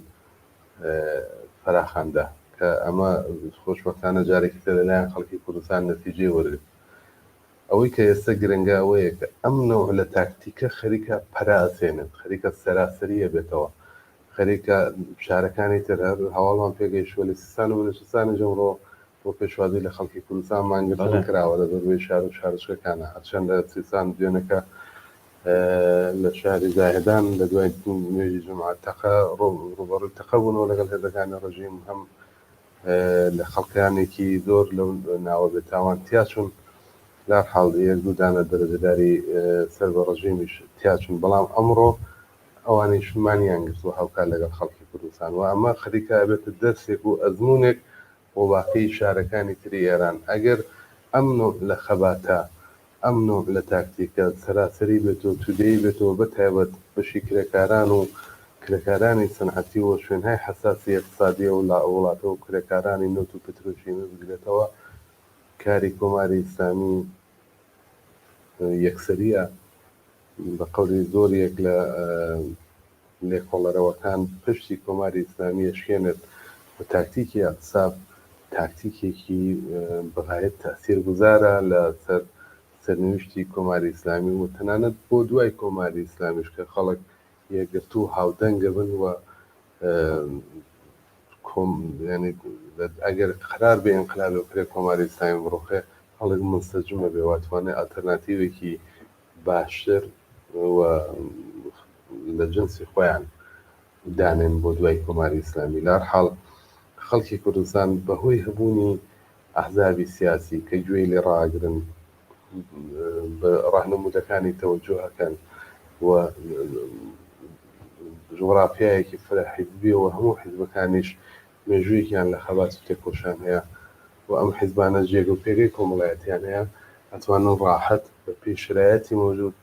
فەراخاندا کە ئەمە خۆشبەختانە جارێکی تر لەلایەن خەڵکی کوردستان نەتیجەی وەرگرت ئەوەی کە ئێستا گرنگە ئەوەیە کە ئەم نەوع لە تاکتیکە خەریکە پەراسێنن خەریکە سەراسەریە بێتەوە خەریکە شارەکانی تر هەر هەواڵمان پێگەیشتووە لە سیستان و بەلوچستانی ژەمڕۆ بۆ پێشوازی لە خەڵکی کوردستان مانگرتن کراوە لە زۆربەی شار و شارچکەکانە هەرچەندە سیستان دوێنەکە لە شاری زاهدان لە دوای نوێژی جمعات تەقە ڕوبەڕووی تەقە بوونەوە لەگەڵ هێزەکانی ڕژیم هەم لە خەڵکانێکی زۆر لەو ناوە بێتاوان تیاچون لار حاڵ یەک دوودانە دەرەجەداری سەر بە ڕژیمیش تیاچون بەڵام ئەمڕۆ ئەوانەی شمانیان گرتووە هاوکار لەگەڵ خەڵکی کوردستان و ئەمە خەریکە بێتە دەرسێک و ئەزمونێک بۆ واقعی شارەکانی تری ئێران ئەگەر ئەم نوع لە خەباتە ئەم نوع لە تاکتیکە سەراسەری بێتەوە تودەی بێتەوە بەتایبەت بەشی کرێکاران و کرێکارانی سەنعەتی و شوێنهای حەساسی اقتصادیە و وڵاتە و کرێکارانی نەوت و پترۆشیمی بگرێتەوە کاری کۆماری ئیسلامی یەکسەریە بە قەولی زۆریەک لە لێکۆڵەرەوەکان پشتی کۆماری ئیسلامی ئەشکێنێت بە تاکتیکی ئەقساب تاکتیکێکی بەغایەت تاثیرگوزارە لە سەرنوشتی کۆماری ئیسلامی و تەنانەت بۆ دوای کۆماری ئیسلامیش کە خەڵک یەکگرتو و هاودەنگە بن و ئەگەر قرار بێ ئینقلاب بکرێت کۆماری ئیسلامی بڕۆخێ هەڵک منسەجمە بێ واتوانێت ئالتەرناتیڤێکی باشتر و لە جنسی خۆیان دانێن بۆ دوای کۆماری ئیسلامی لار حاڵ خەڵکی کوردستان بەهۆی هەبوونی ئەحزابی سیاسی کە گوێی لێ ڕاگرن بە ڕاهنمودەکانی تەوەجۆهەکەن و جوغرافیایەکی فرەحیزبیەوە هەموو حیزبەکانیش مێژوویەکیان لە خەبات و تێکۆشان هەیە و ئەم حیزبانە جێگە و پێگەی کۆمەڵایەتیان هەیە ئەتوانن ڕاحەت بە پێی شرایەتی مەوجود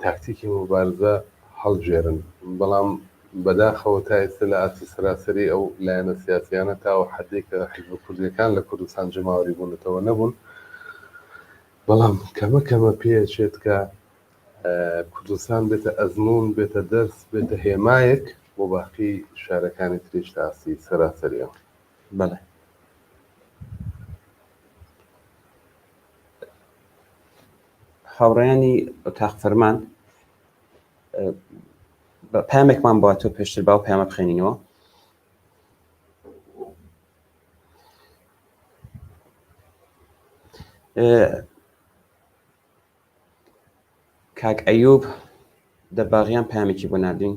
تاکتیکی مبارزە هەڵبژێرن بەڵام بەداخەوە تا ئێستا لە ئاسی سەراسەری ئەو لایەنە سیاسیانە تاوە حەدێک کە حیزبە کوردیەکان لە کوردستان جەماوەری بوونەتەوە نەبوون بەڵام کەمە کەمە پێچێت کە کوردستان بێتە ئەزمون بێتە دەرس بێتە هێمایەک بۆ باقی شارەکانی تریش تا ئاسی سەراسەریەوە بەڵێ هاوڕێیانی ئۆتاق فەرمان پامێکمان بۆ تۆ پێشتر باو پامە بخێنینەوە کاک ئەیوب دەرباغیان پامێکی بۆ نردین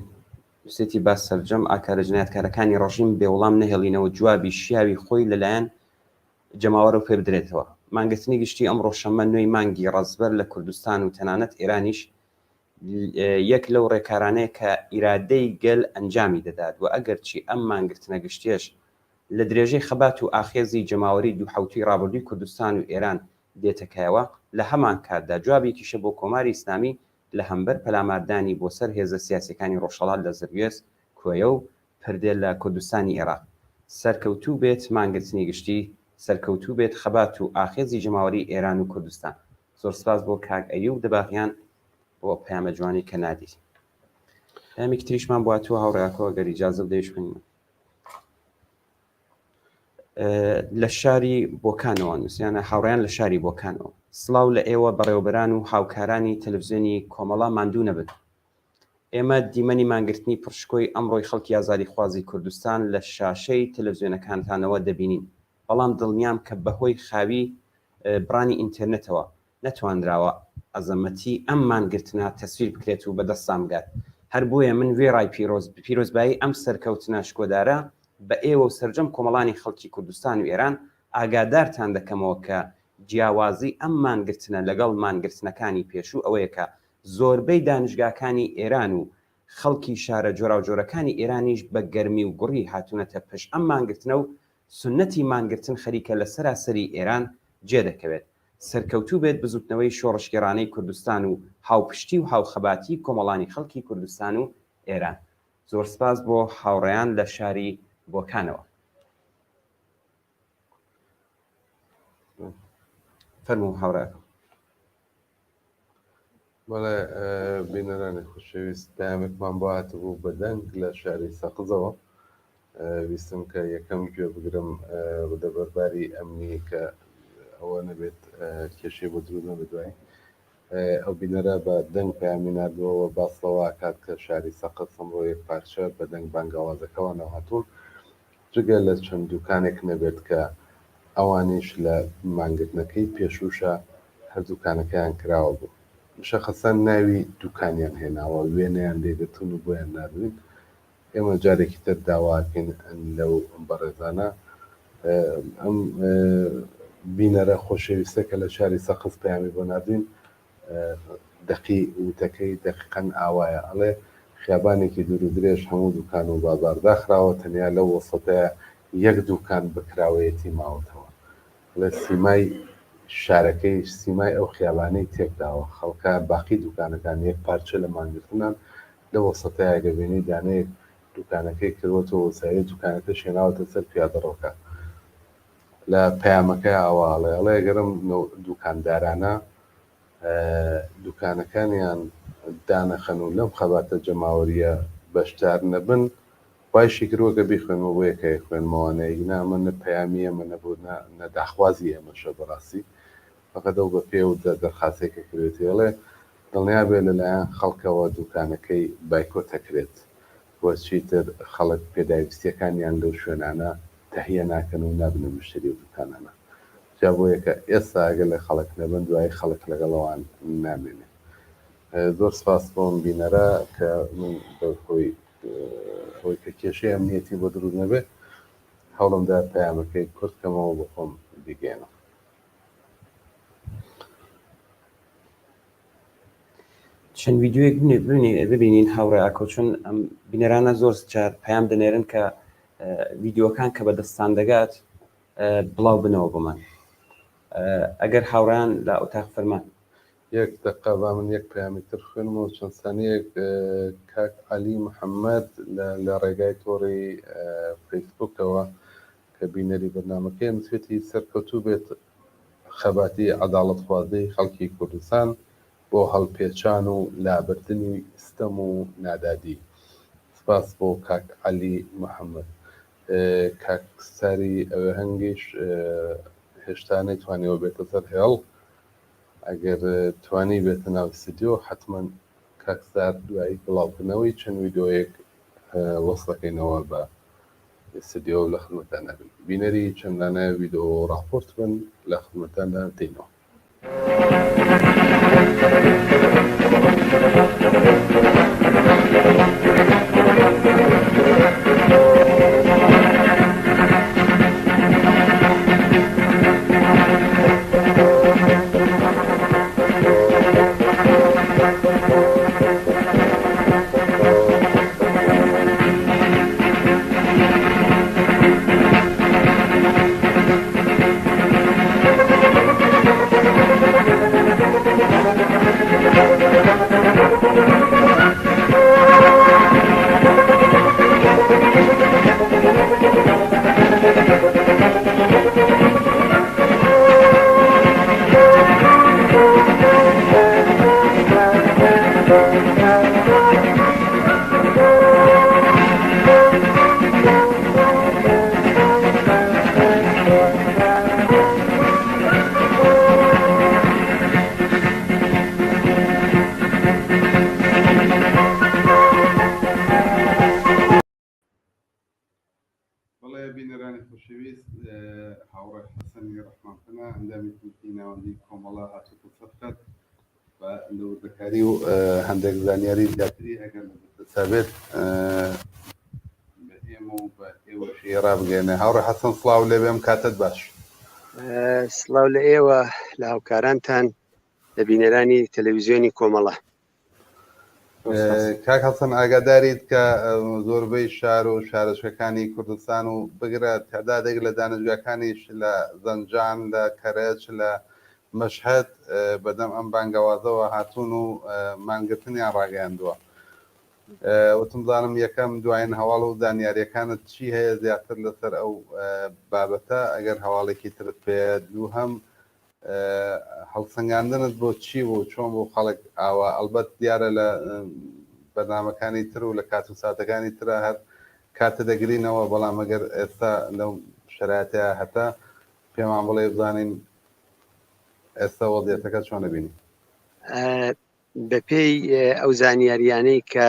دووسێتی باس سەرجەم ئاکارە جنایەتکارەکانی ڕژیم بێوەڵام نەهێڵینەوە جوابی شیاوی خۆی لەلایەن جەماوەڕ و پێ بدرێتەوە. مانگرتنی گشتی ئەمڕۆ شەمە نوێی مانگی ڕەزبەر لە کوردستان و تەنانەت ئێرانیش یەک لەو ڕێکارانەیە کە ئیرادەی گەل ئەنجامی دەدات و ئەگەرچی ئەم مانگرتنە گشتێش لە درێژەی خەبات و ئاخێزی جەماوەری دوو حوتی ڕابردووی کوردستان و ئێران دێتەکایەوە لە هەمان کاتدا جوابێکیشە بۆ کۆماری ئیسلامی لە هەمبەر پەلاماردانی بۆ سەر هێزە سیاسەکانی ڕۆژهەڵات لە زەروێز کۆیە و پردێ لە کوردستانی عێراق سەرکەوتوو بێت مانگرتنی گشتی سەرکەوتوو بێت خەبات و ئاخێزی جەماوەری ئێران و کوردستان. زۆر سپاس بۆ کاک ئەیوب دەباغیان بۆ پەیامە جوانی کە نادیت. پەیامێکی تریشمان بواتوە هاوڕێیاکەوە گەر ئیجازە بدەیت خوێنمە. لە شاری بۆکانەوە نووسیانە هاوڕێیان لە شاری بۆکانەوە سڵاو لە ئێوە بەڕێوەبەران و هاوکارانی تەلەڤیزیۆنی کۆمەڵا ماندوو نەبن. ئێمە دیمەنی مانگرتنی پڕشکۆی ئەمڕۆی خەڵکی ئازادی خوازی کوردستان لە شاشەی تەلەڤیزیۆنەکانتانەوە دەبینین، بەڵام دڵنیام کە بەهۆی خاوی بڕانی ئینتەرنێتەوە نەتوانراوە ئەزەمەتی ئەم مانگرتنە تەسویر بکرێت و بەدەستان بگات. هەر بۆیە من وێڕای پیرۆزبایی ئەم سەرکەوتنە شکۆدارە بە ئێوە و سەرجەم کۆمەڵانی خەڵکی کوردستان و ئێران ئاگادارتان دەکەمەوە کە جیاوازی ئەم مانگرتنە لەگەڵ مانگرتنەکانی پێشوو ئەوەیە کە زۆربەی دانیشگاکانی ئێران و خەڵکی شارە جۆرا و جۆرەکانی ئێرانیش بە گەرمی و گوڕی هاتوونەتە پێش ئەم مانگرتنە و سنەتی مانگرتن خەریکە لە سەراسەری ئێران جێ دەکەوێت. سەرکەوتوو بێت بزوتنەوەی شۆڕشگێڕانەی کوردستان و هاوپشتی و هاوخەباتی کۆمەڵانی خەڵکی کوردستان و ئێران. زۆر سپاس بۆ هاوڕێیان لە شاری بۆکانەوە. فەرموو هاوڕێکم. بەڵێ بینەرانی خۆشەویست پەیامێکمان بۆ هاتبوو بە دەنگ لە شاری سەقزەوە ویستم کە یەکەم گوێ بگرم دەبەرباری ئەمنی کە ئەوە نەبێت کێشەی بۆ دروست نەبێت دوای ئەو بینەرە بە دەنگ پەیامی نردووەوە باسەوە کات کە شاری سەقز ئەمڕۆ یەک پارچە بە دەنگ بانگاوازەکەەوە نەهاتوون جگە لە چەند دوکانێک نەبێت کە ئەوانیش لە مانگرتنەکەی پێشوشە هەردووکانەکەیان کراوە بوو. شەخەسەن ناوی دوکانیان هێناوە وێنەیان لێگرتون و بۆیان نردوین. ئێمە جارێکی تر داواکەین لەو بەڕێزانە ئەم بینەرە خۆشەویستەکە لە شاری سەقز پەیامی بۆ نردوین دەقی وتەکەی دەقیقەن ئاوایە ئەڵێ خیابانێکی دوور و درێژ هەموو دوکان و بازار داخراوە تەنیا لەو وەسەتەیە یەک دوکان بکراوەیەتی ماوەتەوە لە سیمای شارەکەی سیمای ئەو خیابانەی تێکداوە خەڵکە باقی دوکانەکان یەک پارچە لە مانگرتنان لە وەسەتەیە گەبێنی دانەیەک دوکانەکەی کردوەوە وەسایە دوکانەکە شێناوەتە سەر پیادەڕۆکە لە پەیامەکە ئاواڵێ ئەڵێ گەرم دوکاندارانە دوکانەکانیان دانەخەن و لەم خەباتە جەماوەریە بەشدار نەبن باشی کردووەکە بیخوێنەوە بۆ یەکەی خوێنمەوەنەیە نامە نە پەیامی ئەمە نەبوو نەداخوازی ئێمەشە بەڕاستی فقط ئەو بە پێ و دەرخاسێکە کردێتێڵێ دڵنیا بێ لەلایەن خەڵکەوە دوکانەکەی بایکۆتەکرێت بۆچی تر خەڵک پێداویستیەکانیان لەو شوێنانە تەهیە ناکەن و نابنە مشتری و دوکانانە جا بۆ یەکە ئێستا ئەگەر لە خەڵک نەبن دوای خەڵک لەگەڵەوان نامێنێ. زۆر سپاس بۆم بینەرە کە من بەخۆی ئەوەی کە کێشەی ئەمنیەتی بۆ دروست نەبێت هەوڵمدا پەیامەکەی کورتکەمەوە بۆ خۆم بیگەێنم. چەند ویددیوەک ببینین هاوڕێ ئاکۆ چون ئەم بینەرانە زۆر جار پەیام دەنێرن کە ویددیوەکان کە بەدەستان دەگات بڵاو بنەوە بۆمان ئەگەر هاوڕیان لە ئۆتاق فەرمان یەک دقە با من یەک پەیامی تر خوێنمەوە چەند سانەیەک کاک عەلی محەممەد لە ڕێگای تۆڕی فەیسبووکەوە کە بینەری بەرنامەکەی نووسێتی سەرکەوتوو بێت خەباتی عەداڵەتخوازەی خەڵکی کوردستان بۆ هەڵپێچان و لابردنی ستەم و نادادی. سپاس بۆ کاک عەلی محەممەد. کاک ساری ئەوێ هەنگیش هێشتا نەیتوانیەوە بێتە سەر هێڵ ئەگەر توانی بێتە ناو ستیدیۆ حتمما کاکسار دوایی بڵاوکردنەوەی چەند ویدۆیەک وەسڵەکەینەوە بە ستیدیۆ لە خزمەتانە بن. بینەری چەندانە ویدۆ ڕاپۆرت بن لە خزمەتاندا دێنەوە. لە وردەکاری و هەندێک زانیاری زیاتری ئەگەر سابێت بە ئێمە و بە ئێوەشی ڕابگەێنێ. هاوڕێ حەسەن سڵاو لێ بێم، کاتت باش. سڵاو لە ئێوە لە هاوکارانتان لە بینەرانی تەلەڤیزیۆنی کۆمەڵە. کاک حەسەن ئاگاداریت کە زۆربەی شار و شارەچەکانی کوردستان و بگرە تعدادێک لە دانشگاکانیش لە زەنجان، لە کەرەج، لە مەشهەد بەدەم ئەم بانگەوازەوە هاتوون و مانگرتنیان ڕاگەیاندووە. وتم زانم یەکەم دوایین هەواڵ و زانیاریەکانت چی هەیە زیاتر لەسەر ئەو بابەتە ئەگەر هەواڵێکی ترت پێ؟ دووهەم هەڵسەنگاندنت بۆ چی بوو، چۆن بۆ خەڵک ئاوا؟ ئەلبەت دیارە لە بەرنامەکانی تر و لە کات و ساتەکانی ترە هەر کاتە دەگرینەوە، بەڵام ئەگەر ئێستا لەو شەرایەتەیە هەتا پێمان بڵێ بزانین ئێستا وەضعیەتەکە چۆن دەبینی؟ بەپێی ئەو زانیاریانەی کە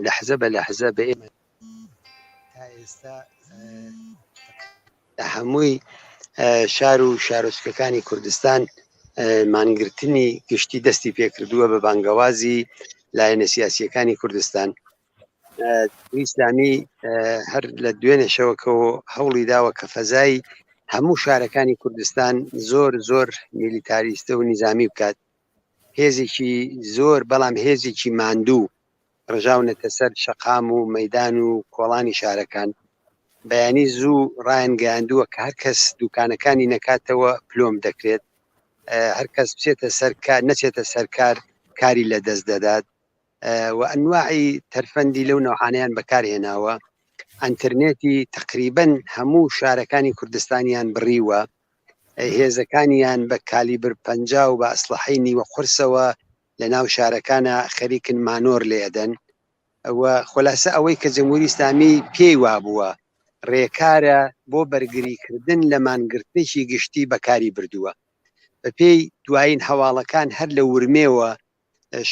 لەحزە بە لەحزە بە ئێمە تا ئێستا لە هەمووی شار و شارۆچکەکانی کوردستان مانگرتنی گشتی دەستی پێکردووە بە بانگەوازی لایەنە سیاسیەکانی کوردستان. ئیسلامی هەر لە دوێنێشەوەکەوە هەوڵی داوە کە فەزای هەموو شارەکانی کوردستان زۆر زۆر میلیتاریستە و نیزامی بکات. هێزێکی زۆر بەڵام هێزێکی ماندوو ڕژاونەتە سەر شەقام و مەیدان و کۆڵانی شارەکان. بەیانی زوو ڕایانگەیاندووە کە هەر کەس دوکانەکانی نەکاتەوە پلۆم دەکرێت، هەر کەس بچێتە سەرکار نەچێتە سەرکار کاری لە دەست دەدات و ئەنواعی تەرفەندی لەو نەوعانەیان بەکارهێناوە. ئەنترنێتی تقریبەن هەموو شارەکانی کوردستانیان بڕیوە، هێزەکانیان بە کالیبر 50 و بە ئەسلحەی نیوە قورسەوە لە ناو شارەکانە خەریکن مانۆر لێدەن. و خلاصە ئەوەی کە جەمهوری ئیسلامی پێی وابووە ڕێکارە بۆ بەرگریکردن لە مانگرتنێکی گشتی بەکاری بردووە. بەپێی دوایین هەواڵەکان هەر لە ورمێوە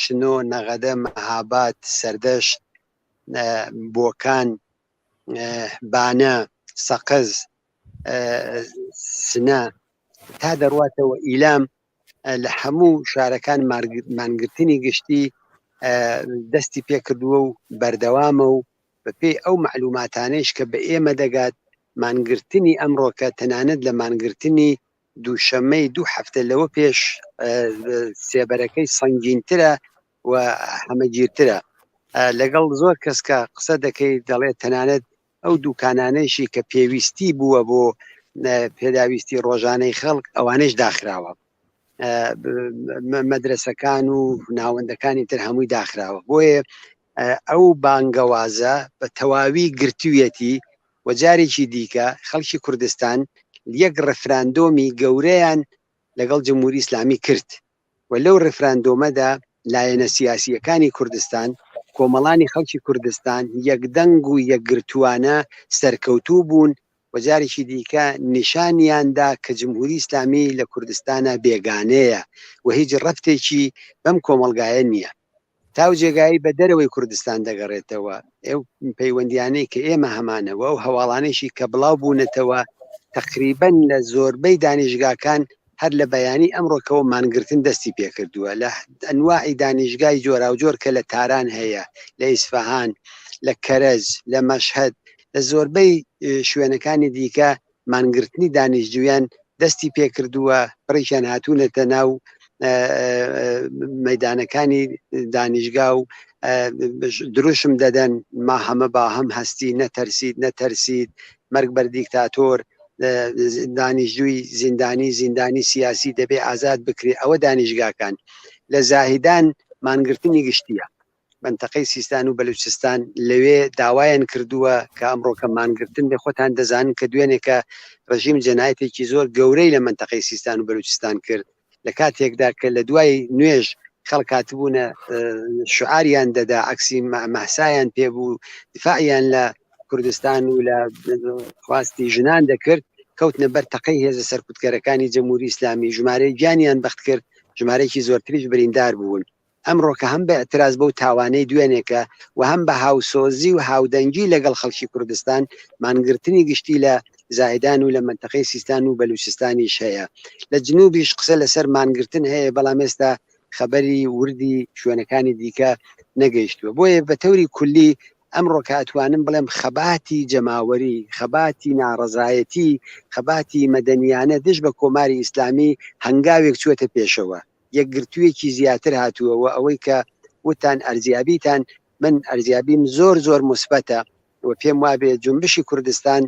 شنۆ، نەغەدە، مەهاباد، سەردەشت، بۆکان، بانە، سەقز، سنە تا دەڕواتەوە ئیلام لە هەموو شارەکان مانگرتنی گشتی دەستی پێکردووە و بەردەوامە و بەپێی ئەو معلوماتانەیش کە بە ئێمە دەگات مانگرتنی ئەمڕۆکە تەنانەت لە مانگرتنی دووشەمەی 2 هەفتە لەوە پێش سێبەرەکەی سەنگینترە و هەمەگیرترە. لەگەڵ زۆر کەس کە قسە دەکەی دەڵێت تەنانەت ئەو دوکانانەیشی کە پێویستی بووە بۆ پێداویستی ڕۆژانەی خەڵک ئەوانەش داخراوە، مەدرسەکان و ناوەندەکانی تر هەمووی داخراوە. بۆیە ئەو بانگەوازە بە تەواوی گرتوویەتی و جارێکی دیکە خەڵکی کوردستان یەک ڕفراندۆمی گەورەیان لەگەڵ جمهوری ئیسلامی کرد و لەو ڕفراندۆمەدا لایەنە سیاسیەکانی کوردستان، کۆمەڵانی خەڵکی کوردستان یەکدەنگ و یەکگرتووانە سەرکەوتوو بوون و جارێکی دیکە نیشانیاندا کە جمهوری ئیسلامی لە کوردستانە بێگانەیە و هیچ ڕەفتێکی بەم کۆمەڵگایە نییە. تاو جێگایی بە دەرەوەی کوردستان دەگەڕێتەوە. ئێو پەیوەندیانەی کە ئێمە هەمانەوە و هەواڵانێکی کە بڵاو بوونەتەوە تقریبەن لە زۆربەی دانیشگاکان هەر لە بەیانی ئەمڕۆکەوە مانگرتن دەستی پێکردووە لە ئەنواعی دانیشگای جۆراوجۆر کە لە تاران هەیە، لە ئیسفەهان، لە کەرەج، لە مەشهەد، لە زۆربەی شوێنەکانی دیکە مانگرتنی دانیشتجویان دەستی پێکردووە، پڕیشان هاتوونەتە ناو مەیدانەکانی دانیشگا و دروشم دەدەن ما هەمە با هەم هەستی، نەتەرسید نەتەرسید، مەرگ بەر دیکتاتۆر، دانیشتجووی زیندانی سیاسی دەبێ ئازاد بکرێ. ئەوە دانیشگاکان. لە زاهیدان مانگرتنی گشتیە. منتەقەی سیستان و بەلوچستان لەوێ داوایان کردووە کە ئەمڕۆکە مانگرتن بێ. خۆتان دەزانن کە دوێنێکە ڕژیم جەنایەتێکی زۆر گەورەی لە منتەقەی سیستان و بەلوچستان کرد لە کاتێکدا کە لە دوای نوێژ خەڵک هاتبوونە شعاریان دەدا، عەکسی مەحسایان پێبوو، دیفاعیان لە کوردستان و لە خواستی ژنان دەکرد، کەوتنە بەر تەقەی هێزە سەرکوتکەرەکانی جەمهوری ئیسلامی، ژمارەی گیانیان بەخت کرد، ژمارەیەکی زۆرتریش بریندار بوون. ئەمڕۆکە هەم بە ئەتراز بەو تاوانەی دوێنێکە و هەم بە هاوسۆزی و هاودەنگی لەگەڵ خەڵکی کوردستان مانگرتنی گشتی لە زاهیدان و لە منتەقەی سیستان و بەلوچستانیش هەیە. لە جنوبیش قسە لەسەر مانگرتن هەیە، بەڵام ئێستا خەبەری وردی شوێنەکانی دیکە نەگەیشتووە. بۆیە بە تەوری کولی ئەمڕۆ کاتوانم بڵێم خەباتی جەماوەری، خەباتی ناڕەزایەتی، خەباتی مەدەنیانە دژ بە کۆماری ئیسلامی هەنگاوێک چوەتە پێشەوە، یەکگرتوویەکی زیاتر هاتووەوە. ئەوەی کە وتان ئەرزیابیتان، من ئەرزیابیم زۆر زۆر موسبەتە و پێم وابێ جنبشی کوردستان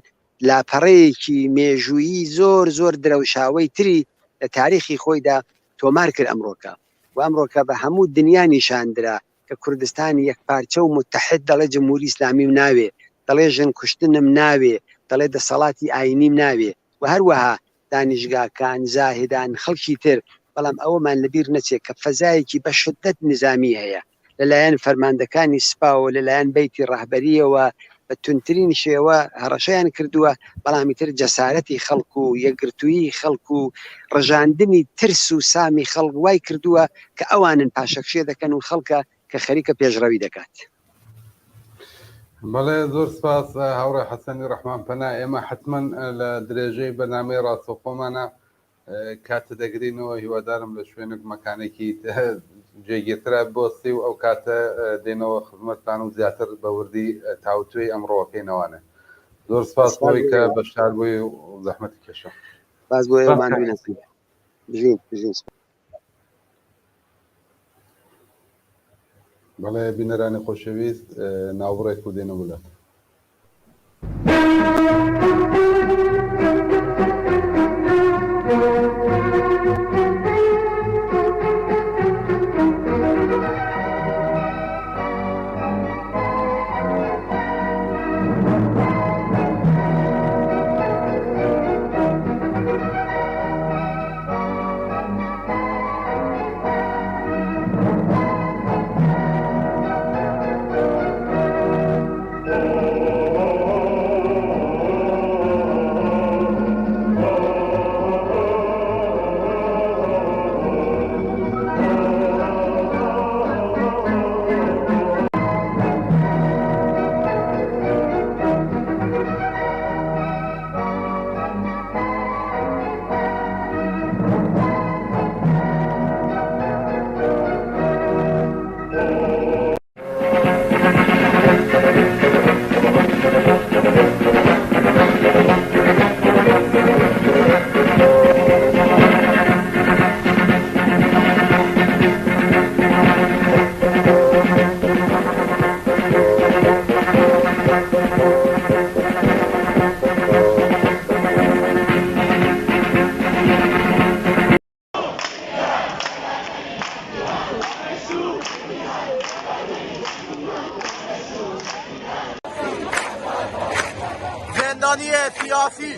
لاپەڕەیەکی مێژوویی زۆر زۆر درەوشاوەی تری لە تاریخی خۆیدا تۆمار کرد ئەمڕۆکە و ئەمڕۆکە بە هەموو دنیا نیشاندرا کە کوردستانی یەکپارچە و متحد دەڵێ جمهوری ئیسلامی ناوێ، دەڵێ ژن کوشتنم ناوێ، دەڵێ دەسەڵاتی ئاینیم ناوێ و هەروەها دانیشگاکان، زاهدان، خەڵکی تر. بەڵام ئەوەمان لەبیر نەچێت کە فەزایەکی بە شدت نظامی هەیە لەلایەن فەرماندەکانی سپاوە، لەلایەن بەیتی ڕاهبەریەوە بە تونترین شێوە هەڕەشەیان کردووە. بەڵامی تر جەسارەتی خەڵکو و یەکگرتووی خەڵکو و ڕژاندنی ترس و سامی خەڵک وای کردووە کە ئەوانن پاشەکشێ دەکەن و خەڵکە کە خەریکە پێشڕەوی دەکات. بەڵێ زۆر سپاس هاوڕێ حەسەنی ڕەحمان پەنا. ئێمە حتمما لە درێژەی بەنامەی ڕاستەوخۆمانە کاتە دەگرینەوە. هیوادارم لە شوێنێک مەکانێکی جێگیرترە بۆستی و ئەو کاتە دێنەوە خزمەتتان و زیاتر بە وردی تاوتوێی ئەمڕۆکەینەوانێ. زۆر سپاس بۆی کە بەشدار بووی و زەحمەتی کێشە. باز بۆ ئێوەمان بینەسیە. بژین. بەڵێ بینەرانی خۆشەویست، ناوبڕێک و دێنە وڵات. زندانی سیاسی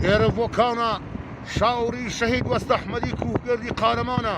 لێرە بۆ کاونە شاوری شەهید وەستە ئەحمەدی کوهگەردی قارەمانە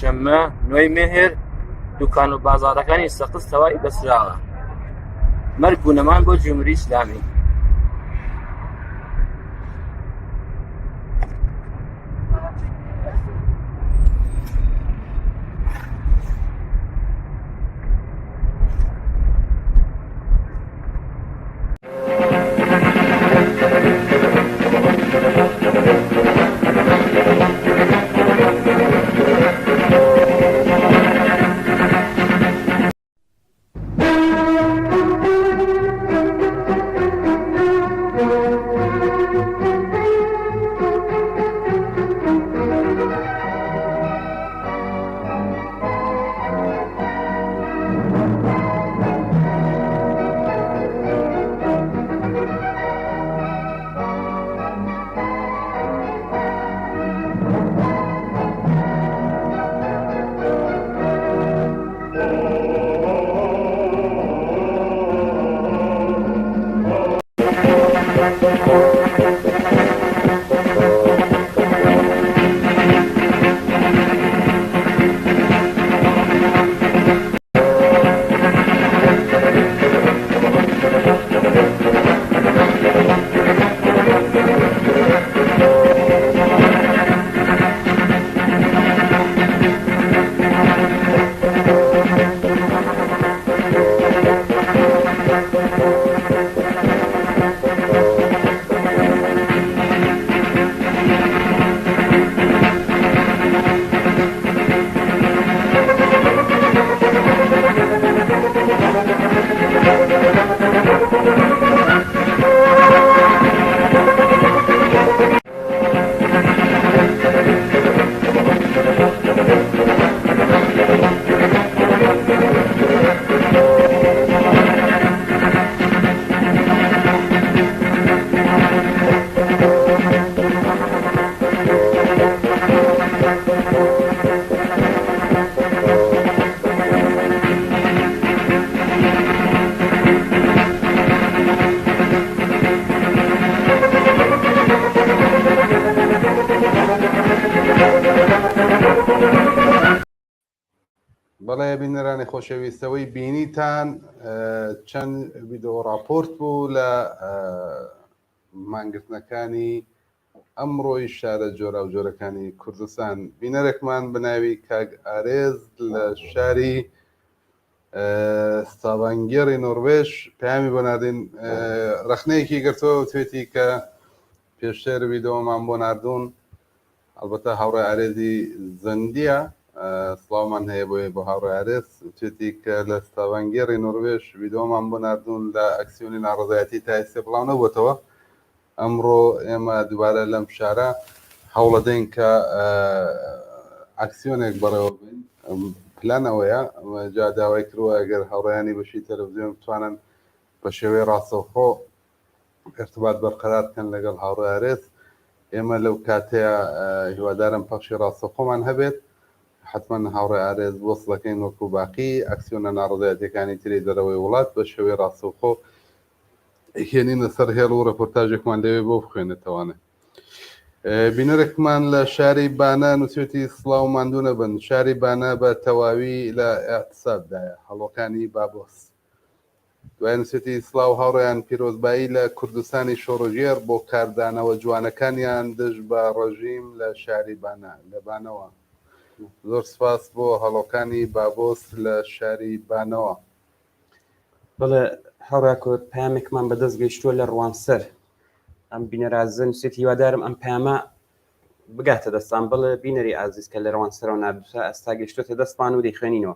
شەممە 9 مێهر دوکان و بازاڕەکانی سەقز تەواوی بەسراوە. مەرگ و نەمان بۆ جمهوری ئیسلامی. بەڵێ بینەرانی خۆشەویستەوەی بینیتان چەند ڤیدۆ ڕاپۆرت بوو لە مانگرتنەکانی ئەمڕۆی شارە جۆرا و جۆرەکانی کوردستان. بینەرێکمان بناوی کاگ ئارێز لە شاری ستاڤانگێڕی نۆروێژ پەیامی بۆ ناردین، ڕخنەیەکی گرتەوە توێتی کە پێشتر ڤیدۆمان بۆ ناردوون، ئەلبەتە هاوڕێ ئارێزی زەندیە، سڵاومان هەیە بۆیە بۆ هاوڕێ ئارێز، توێتی کە لە ستاڤانگێڕی نۆروێژ ڤیدۆمان بۆ ناردوون لە ئەکسیۆنی ناڕەزایەتی تا ئێستا بڵاو نەبووتەوە. ئەمڕۆ ئێمە دووبارە لەم شارە هەوڵە دەین کە ئەکسیۆنێک بەڕێوە بین. پلانەوەیە جا داوای کردووە ئەگەر هەوڕێیانی بەشی تەلەڤیزیۆن بتوانن بە شێوەی ڕاستەوخۆ ارتباط بەرقەرار بکەن لەگەڵ هاوڕێ ئارێز. ئێمە لەو کاتەیە هیوادارم پەخشی ڕاستەوخۆمان هەبێت، حتمما هاوڕێ ئارێز وەسڵەکەین وەکو باقی ئەکسیۆنە ناڕەزایەتیەکانی تری دەرەوەی وڵات بە شێوەی ڕاستەوخۆ هێنینە سەر هێڵ و ڕەپۆرتاژێکمان لەوێ بۆ بخوێنێتەوانە. بینەرێکمان لە شاری بانە نووسێتی سڵاو ماندوو نەبن. شاری بانە بە تەواوی لە ئاقتصاددایە، هەڵۆکانی بابۆس. دوای نووسێتی سڵاو هاوڕێیان پیرۆزبایی لە کوردستانی شۆڕژێر بۆ کاردانەوە جوانەکانیان دژ بە ڕەژیم لە شاری بانە لە بانەوە. زۆر سپاس بۆ هەڵۆکانی بابۆس لە شاری بانەوە. بڵێ هەوڕاکۆ پامێکمان بەدەست گەیشتووە لە ڕوانسەر. ئەم بینەرازە نووسێتی هیوادارم ئەم پامە بگاتە دەستان. بڵێ بینەری ئازیز کە لە ڕوانسەرەوە نردوسە ئەستا گەیشتوتە دەستمان و دەیخوێنینەوە.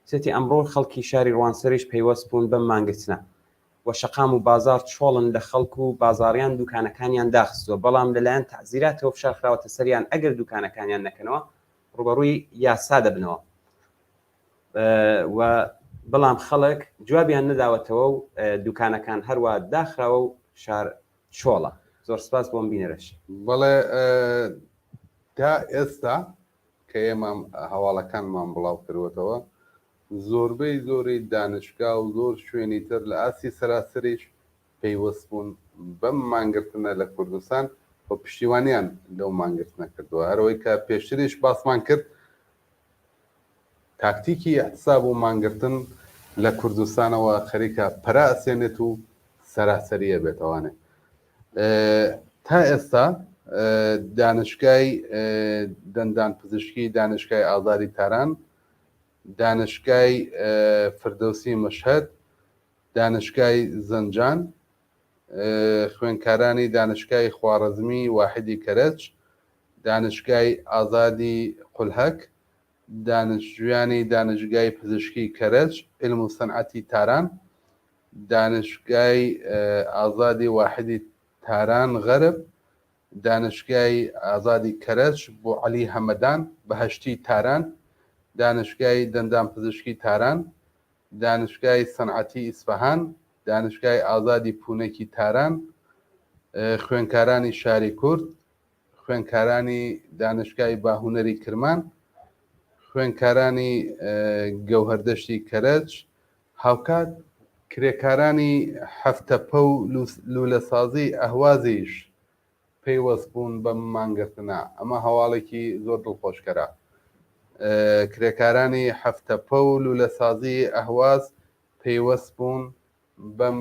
سێتی ئەمڕۆ خەڵکی شاری ڕوانسەریش پەیوەست بوون بەم مانگرتنە و شەقام و بازار چۆڵن لە خەڵک و بازاڕیان دوکانەکانیان داخستووە، بەڵام لەلایەن تەعزیراتەوە فشار خراوەتە سەریان ئەگەر دوکانەکانیان نەکەنەوە ڕوبەڕووی یاسا دەبنەوە و بەڵام خەڵک جوابیان نەداوەتەوە و دوکانەکان هەروە داخراوە و شار چۆڵە. زۆر سپاس بۆم بینەرەش. بەڵێ تا ئێستا کە ئێمە هەواڵەکانمان بڵاو کردوێتەوە زۆربەی زۆری دانشگا و زۆر شوێنی تر لە ئاسی سەراسەریش پەیوەست بوون بەم مانگرتنە لە کوردستان و پشتیوانیان لەو مانگرتنە کردووە. هەرەوەی کە پێشتریش باسمان کرد تاکتیکی احتساب و مانگرتن لە کوردستانەوە خەریکە پەراسێنێت و سەراسەریە بێتەوانێ. تا ئێستا دانشگای دەندان پزیشکی دانشگای ئازادی تاران، دانشگای فردەوسی مەشهەد، دانشگای زەنجان، خوێندکارانی دانشگای خوارەزمی واحدی کەرەج، دانشگای ئازادی قولهەک، دانشجویانی دانشگای پزیشکی کەرەج علم و سەنعەتی تاران، دانشگای ئازادی واحدی تاران غەرب، دانشگای ئازادی کەرەج بۆ عەلی هەمەدان بەهەشتی تاران، دانشگای دەندان پزیشکی تاران، دانشگای سەنعەتی ئیسفەهان، دانشگای ئازادی پوونێکی تاران، خوێندکارانی شاری کورد، خوێندکارانی دانشگای باهونەری کرمان، خوێندکارانی گەوهەردەشتی کەرەج، هاوکات کرێکارانی هەفتەپە و لولەسازی ئەهوازیش پێیوەست بوون بەم مانگرتنە. ئەمە هەواڵێکی زۆر دڵخۆشکەرە. کرێکارانی هەفتەپە و لولەسازی ئەهواز پێیوەست بوون بەم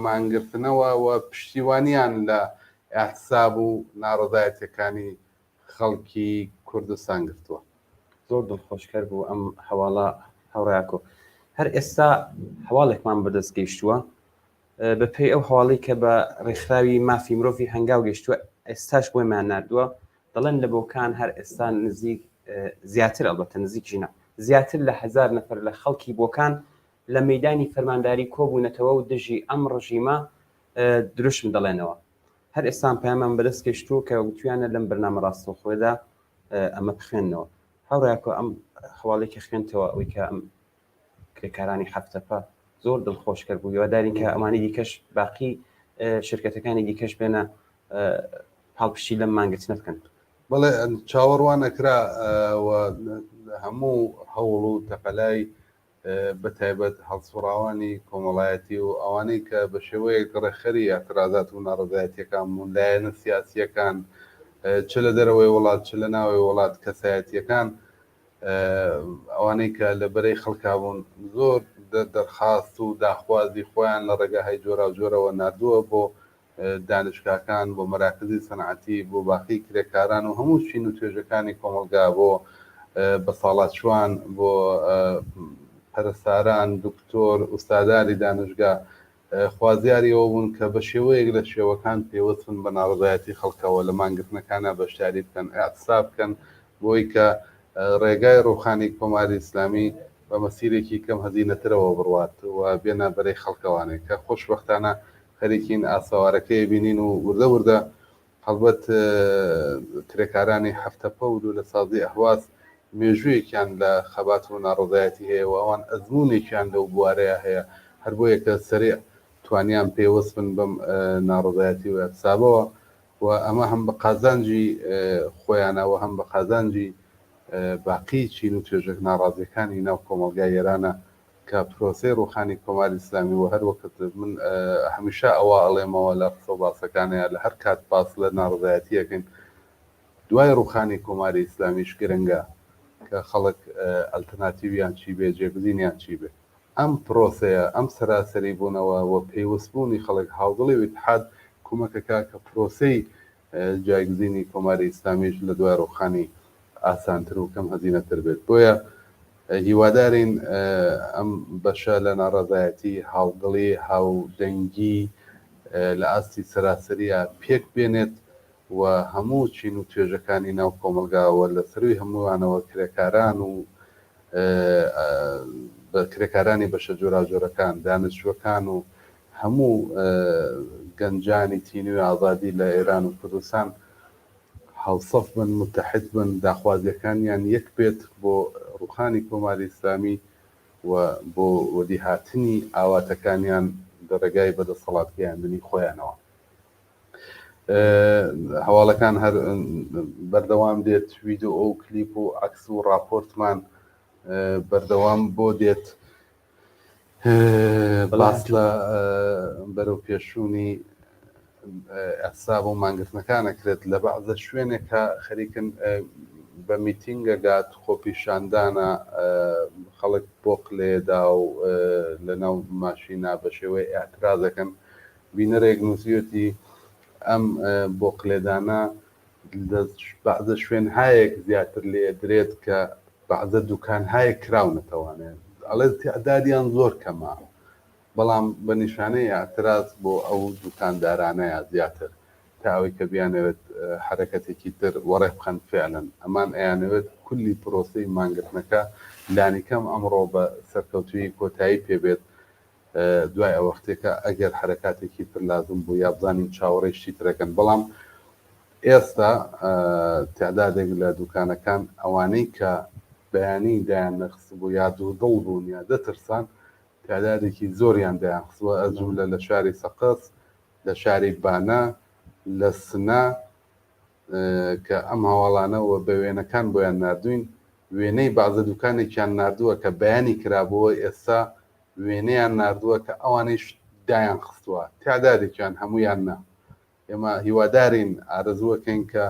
مانگرتنەوە و پشتیوانیان لە ئاحتساب و ناڕەزایەتیەکانی خەڵکی کوردستان گرتووە. زۆر دڵخۆشکەر بوو ئەم هەواڵە هەوڕاکۆ. هەر ئێستا هەواڵێکمان بەدەست گەیشتووە بە پێی ئەو هەواڵی کە بە ڕێکخراوی مافی مرۆڤی هەنگاو گەشتووە ئێستاش بۆیمان نردووە. دەڵێن لە بۆکان هەر ئێستا نزیک زیاتر ئەڵبەتە نزیک ژینە زیاتر لە 1000 نەفەر لە خەڵکی بۆکان لە مەیدانی فەرمانداری کۆبوونەتەوە و دژی ئەم ڕژیمە دروشم دەڵێنەوە. هەر ئێستان پەیامان بەدەست گەشتووە کە وتویانە لەم بەرنامە ڕاستەوخۆدا ئەمە بخوێنەوە. هەوڕایکۆ ئەم هەواڵێکی خوێنتەوە ئەوەی کە ئەم کرێکارانی هەفتەپە زۆر دڵخۆشکەر بوو یوادارین کە ئەمانی دیکەش باقی شرکەتەکانی دیکەش بێنە پاڵپشتی لەم مانگرتنە بکەن. بەڵێ چاوەڕوان نەکرا هەموو هەوڵ و تەپەلای بەتایبەت هەڵسوڕاوانی کۆمەڵایەتی و ئەوانەی کە بە شێوەیەک ڕێخەری ئەترازات و ناڕەزایەتیەکان بوون لایەنە سیاسیەکان چ لە دەرەوەی وڵات چ لە ناوەی وڵات کەسایەتیەکان ئەوانەی کە لە بەرەی خەڵکا بوون زۆر دەرخاست و داخوازی خۆیان لە ڕێگاهای جۆرا و جۆرەوە نردووە بۆ دانشگاکان بۆ مەراکزی سەنعەتی بۆ باقی کرێکاران و هەموو چین و توێژەکانی کۆمەلگا بۆ بەساڵات شوان بۆ پەرستاران دکتۆر ئوستاداری دانشگا خوازیاریەوە بوون کە بە شێوەیەک لە شێوەکان پێوەستن بە ناڕزایەتی خەڵکەوە لە مانگرتنەکانە بەشداری بکەن ئاعتساب بکەن بۆی کە ڕێگای ڕوخانی کۆماری ئیسلامی بە مەسیرێکی کەم هەزینەترەوە بڕوات و بێنە بەرەی خەڵکەوانێک کە خۆشبەختانە خەریکین ئاساوارەکەی بینین و وردە وردە هەڵبەت کرێکارانی هەفتەپە و لولەسازی ئەهواز مێژوویەکیان لە خەبات و ناڕزایەتی هەیە و ئەوان ئەزمونێکیان لەو بوارەیە هەیە هەر بۆیە کە سەریع توانیان پێوەست بن بەم ناڕزایەتی و ئەحسابەوە و ئەمە هەم بە قازانجی خۆیانەوە هەم بە قازانجی باقی چین و توێژێک ناڕازیەکانی ناو کۆمەلگای ئێرانە کە پرۆسەی ڕوخانی کۆماری ئیسلامی و هەر وەکت من هەمیشە ئەوە ئەڵێمەوە لە قسە باسەکانەیە لە هەر کات باس لە ناڕزایەتیەکەین دوای ڕوخانی کۆماری ئیسلامیش گرنگە کە خەڵک ئەلتەرناتیڤیان چی بێ جێگزینیان چی بێ ئەم پرۆسەیە ئەم سەراسەری بوونەوە و پێیوەستبوونی خەڵک هاوڵی وتحاد کومەکەکە کە پرۆسەی جایگزینی کۆماری ئیسلامیش لە دوای ڕوخانی ئاسانتر و کەم هەزینەتر بێت بۆیە هیوادارین ئەم بەشە لە ناڕەزایەتی هاوڵی هاودەنگی لە ئاستی سەراسەریە پێک بێنێت و هەموو چین و توێژەکانی ناو کۆمەلگاوە لە سەروی هەمووانەوە کرێکاران و کرێکارانی بەشە جۆراجۆرەکان دانشجوەکان و هەموو گەنجانی تینوی ئازادی لە ئێران و کوردستان هەڵسەف بن متحد بن داخوازیەکانیان یەک بێت بۆ ڕوخانی کۆماری ئیسلامی و بۆ وەدیهاتنی ئاواتەکانیان دەڕێگای بەدەسەڵاتگەیاندنی خۆیانەوە. هەواڵەکان هەر بەردەوام دێت ویددیو ئەو کلیپ و عکس و راپۆرتمان بەردەوام بۆ دێت باس لە بەرەو پێشوونی ئەحساب و مانگرتنەکانەکرێت لە بەعزە شوێنێکە خەریکن بە میتینگەگات خۆپیشاندانە خەڵک بۆ قلێدا و لەناو ماشینا بە شێوەی ئاعترازەکەن بینەرێک نووسیەتی ئەم بۆ قلێدانە بەعزە شوێنهایەک زیاتر لێ درێت کە بەعزە دوکانهایەک کراونەتەوانێت ئەڵێ تعدادیان زۆر کەمە بەڵام بە نیشانەی ئاعتراز بۆ ئەو دوکاندارانەیە زیاتر تا ئەوەی کە بیانەوێت حرەکەتێکی تر وەڕێ بخەن فعلەن ئەمان ئەیانەوێت کولی پرۆسەی مانگرتنەکە لانیکەم ئەمڕۆ بە سەرکەوتوی کۆتایی پێبێت دوای ئەو وەختێکە ئەگەر حرەکاتێکی تر لازم بوو یا بزانین چاوەڕێشتی ترەکەن بەڵام ئێستا تعدادێک لە دوکانەکان ئەوانەی کە بەیانی دایان نەخست بوو یا دوودڵ بوون یا دەترسان تعدادێکی زۆریان دایانخستووە ئەجملە لە شاری سەقەس لە شاری بانە لە سنا کە ئەم هەواڵانەوە بە وێنەکان بۆیان نردوین وێنەی بازە دوکانێکیان نردووە کە بەیانی کرابەوە ئێستا وێنەیان نردووە کە ئەوانەیش دایان خستووە تعدادێکیان هەمویان نا ئێمە هیوادارین ئارەزووەکەین کە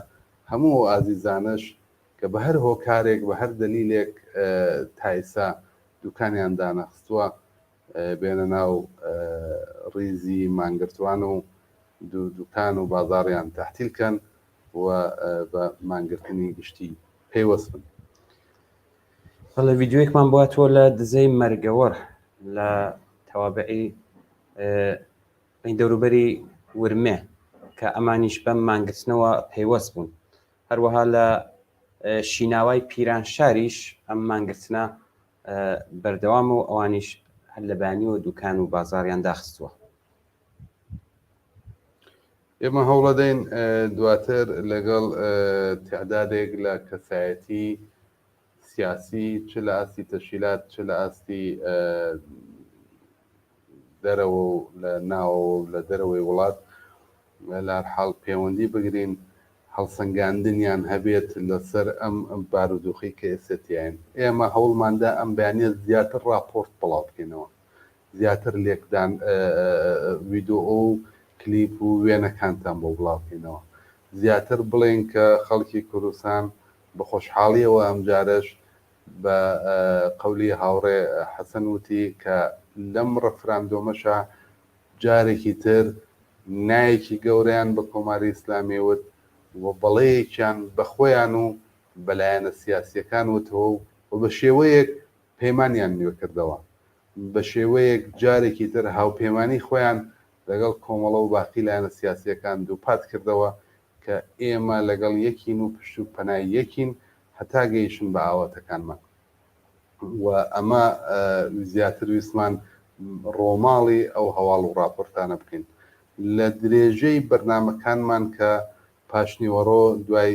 هەموو ئازیزانش کە بە هەر هۆکارێک بە هەر دلیلێک تایسا دوکانیان دانەخستووە بێنە ناو ڕیزی مانگرتوان و دوکان و بازاڕیان تەحتیلکەن و بە مانگرتنی گشتی پێیوەست بن. بەڵێ ڤیددیوەیەکمان بووە تۆ لە دزەی مەرگەوەڕ لە تەوابعی دەوروبەری ورمێ کە ئەمانیش بەم مانگرتنەوە پەیوەست بوون هەروەها لە شیناوای پیرانشاریش ئەم مانگرتنە بەردەوام و ئەوانیش هەر لە بانی و دوکان و بازاڕیان داخستووە. ئێمە هەوڵەدەین دواتر لەگەڵ تعدادێک لە کەسایەتی سیاسی چ لە ئاستی تەشکیلات چ لە ئاستی دەرەوە و لە ناوە و لە دەرەوەی وڵات لە حاڵ پەیوەندی بگرین هەڵسەنگاندنیان هەبێت لەسەر ئەم بارودۆخی کە ئێستایین ئێمە هەوڵماندا ئەم بەیانیە زیاتر راپۆرت بڵاو بکەینەوە زیاتر لێکدان ڤیدۆ و کلیپ و وێنەکانتان بۆ بڵاوکەینەوە زیاتر بڵێن کە خەڵکی کوردستان بە خۆشحاڵیەوە ئەم جارش بە قەولی هاوڕێ حەسەن وتی کە لەم ڕەفراندۆمەشە جارێکی تر نایەکی گەورەیان بە کۆماری ئیسلامیوت و بەڵەیەکیان بە خۆیان و بەلایەنە سیاسیەکان وتەوە و بە شێوەیەک پەیمانیان نوێ کردەوە بە شێوەیەک جارێکی تر هاوپەیمانی خۆیان لەگەڵ کۆمەڵە و باقی لایەنە سیاسیەکان دووپات کردەوە کە ئێمە لەگەڵ یەکین و پشت و پەنای یەکین هەتا گەیشتن بە ئاواتەکانمان و ئەمە زیاتر ویسمان ڕۆماڵی ئەو هەواڵ و راپۆرتانە بکەین لە درێژەی بەرنامەکانمان کە پاشنیوەڕۆ دوای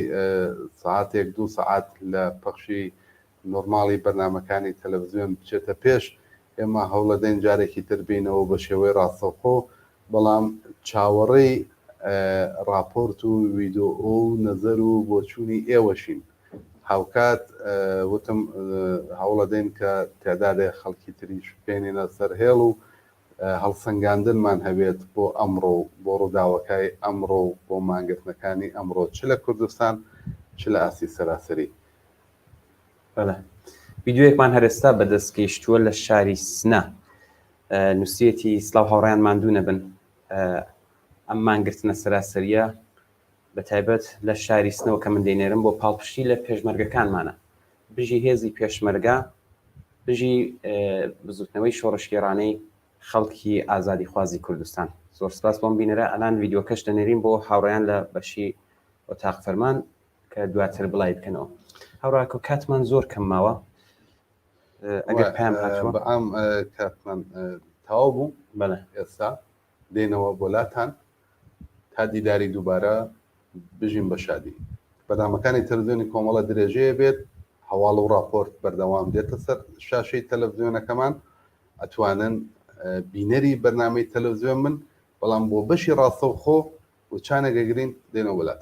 ساعاتێک 2 ساعات لە پەخشی نۆرماڵی بەرنامەکانی تەلەڤیزیۆن بچێتە پێش ئێمە هەوڵەدەین جارێکی تر بینەوە بە شێوەی ڕاستەوخۆ بەڵام چاوەڕێی راپۆرت و ڤیدۆ و نەزەر و بۆچوونی ئێوەشین هاوکات وتم هەوڵەدەین کە تعدادێ خەڵکی تریش بێنێنە سەر هێڵ و هەڵسەنگاندنمان هەبێت بۆ ئەمڕۆ بۆ ڕووداوەکەی ئەمڕۆ بۆ مانگرتنەکانی ئەمڕۆ چ لە کوردستان چ لە ئاسی سەراسەری. بەڵێ ڤیددیوەیەکمان هەرێستا بەدەستگەیشتووە لە شاری سنا نووسێتی سلااو هاوڕیان ماندوو نەبن ئەم مانگرتنە سەراسەریە بە تایبەت لە شاری سنەوە کە من دەینێرم بۆ پاڵپشتی لە پێشمەرگەکانمانە بژی هێزی پێشمەرگا بژی بزوتنەوەی شۆڕشگێڕانەی خەڵکی ئازادی خوازی کوردستان زۆر سپاس بۆم بینەرە ئەلان ڤیددیۆکەش دەنێرین بۆ هاوڕیان لە بەشی ئۆتاق فەرمان کە دواتر بڵای بکەنەوە هاوڕاکە کاتمان زۆر کەم ماوە ئەگەر پێم هاتووە بەعام کاتمان تەواو بوو بەڵێ ئێستا دێنەوە بۆلاتان تا دیداری دووبارە بژین بە شادی بەرنامەکانی تەلەڤیزیۆنی کۆمەڵە درێژەیە بێت هەواڵ و راپۆرت بەردەوام دێتە سەر شاشەی تەلەڤیزیۆنەکەمان ئەتوانن بینەری بەرنامەی تەلەڤیزیۆن من بەڵام بۆ بەشی ڕاستەوخۆ و چانەگەگرین دێنەوە وڵات.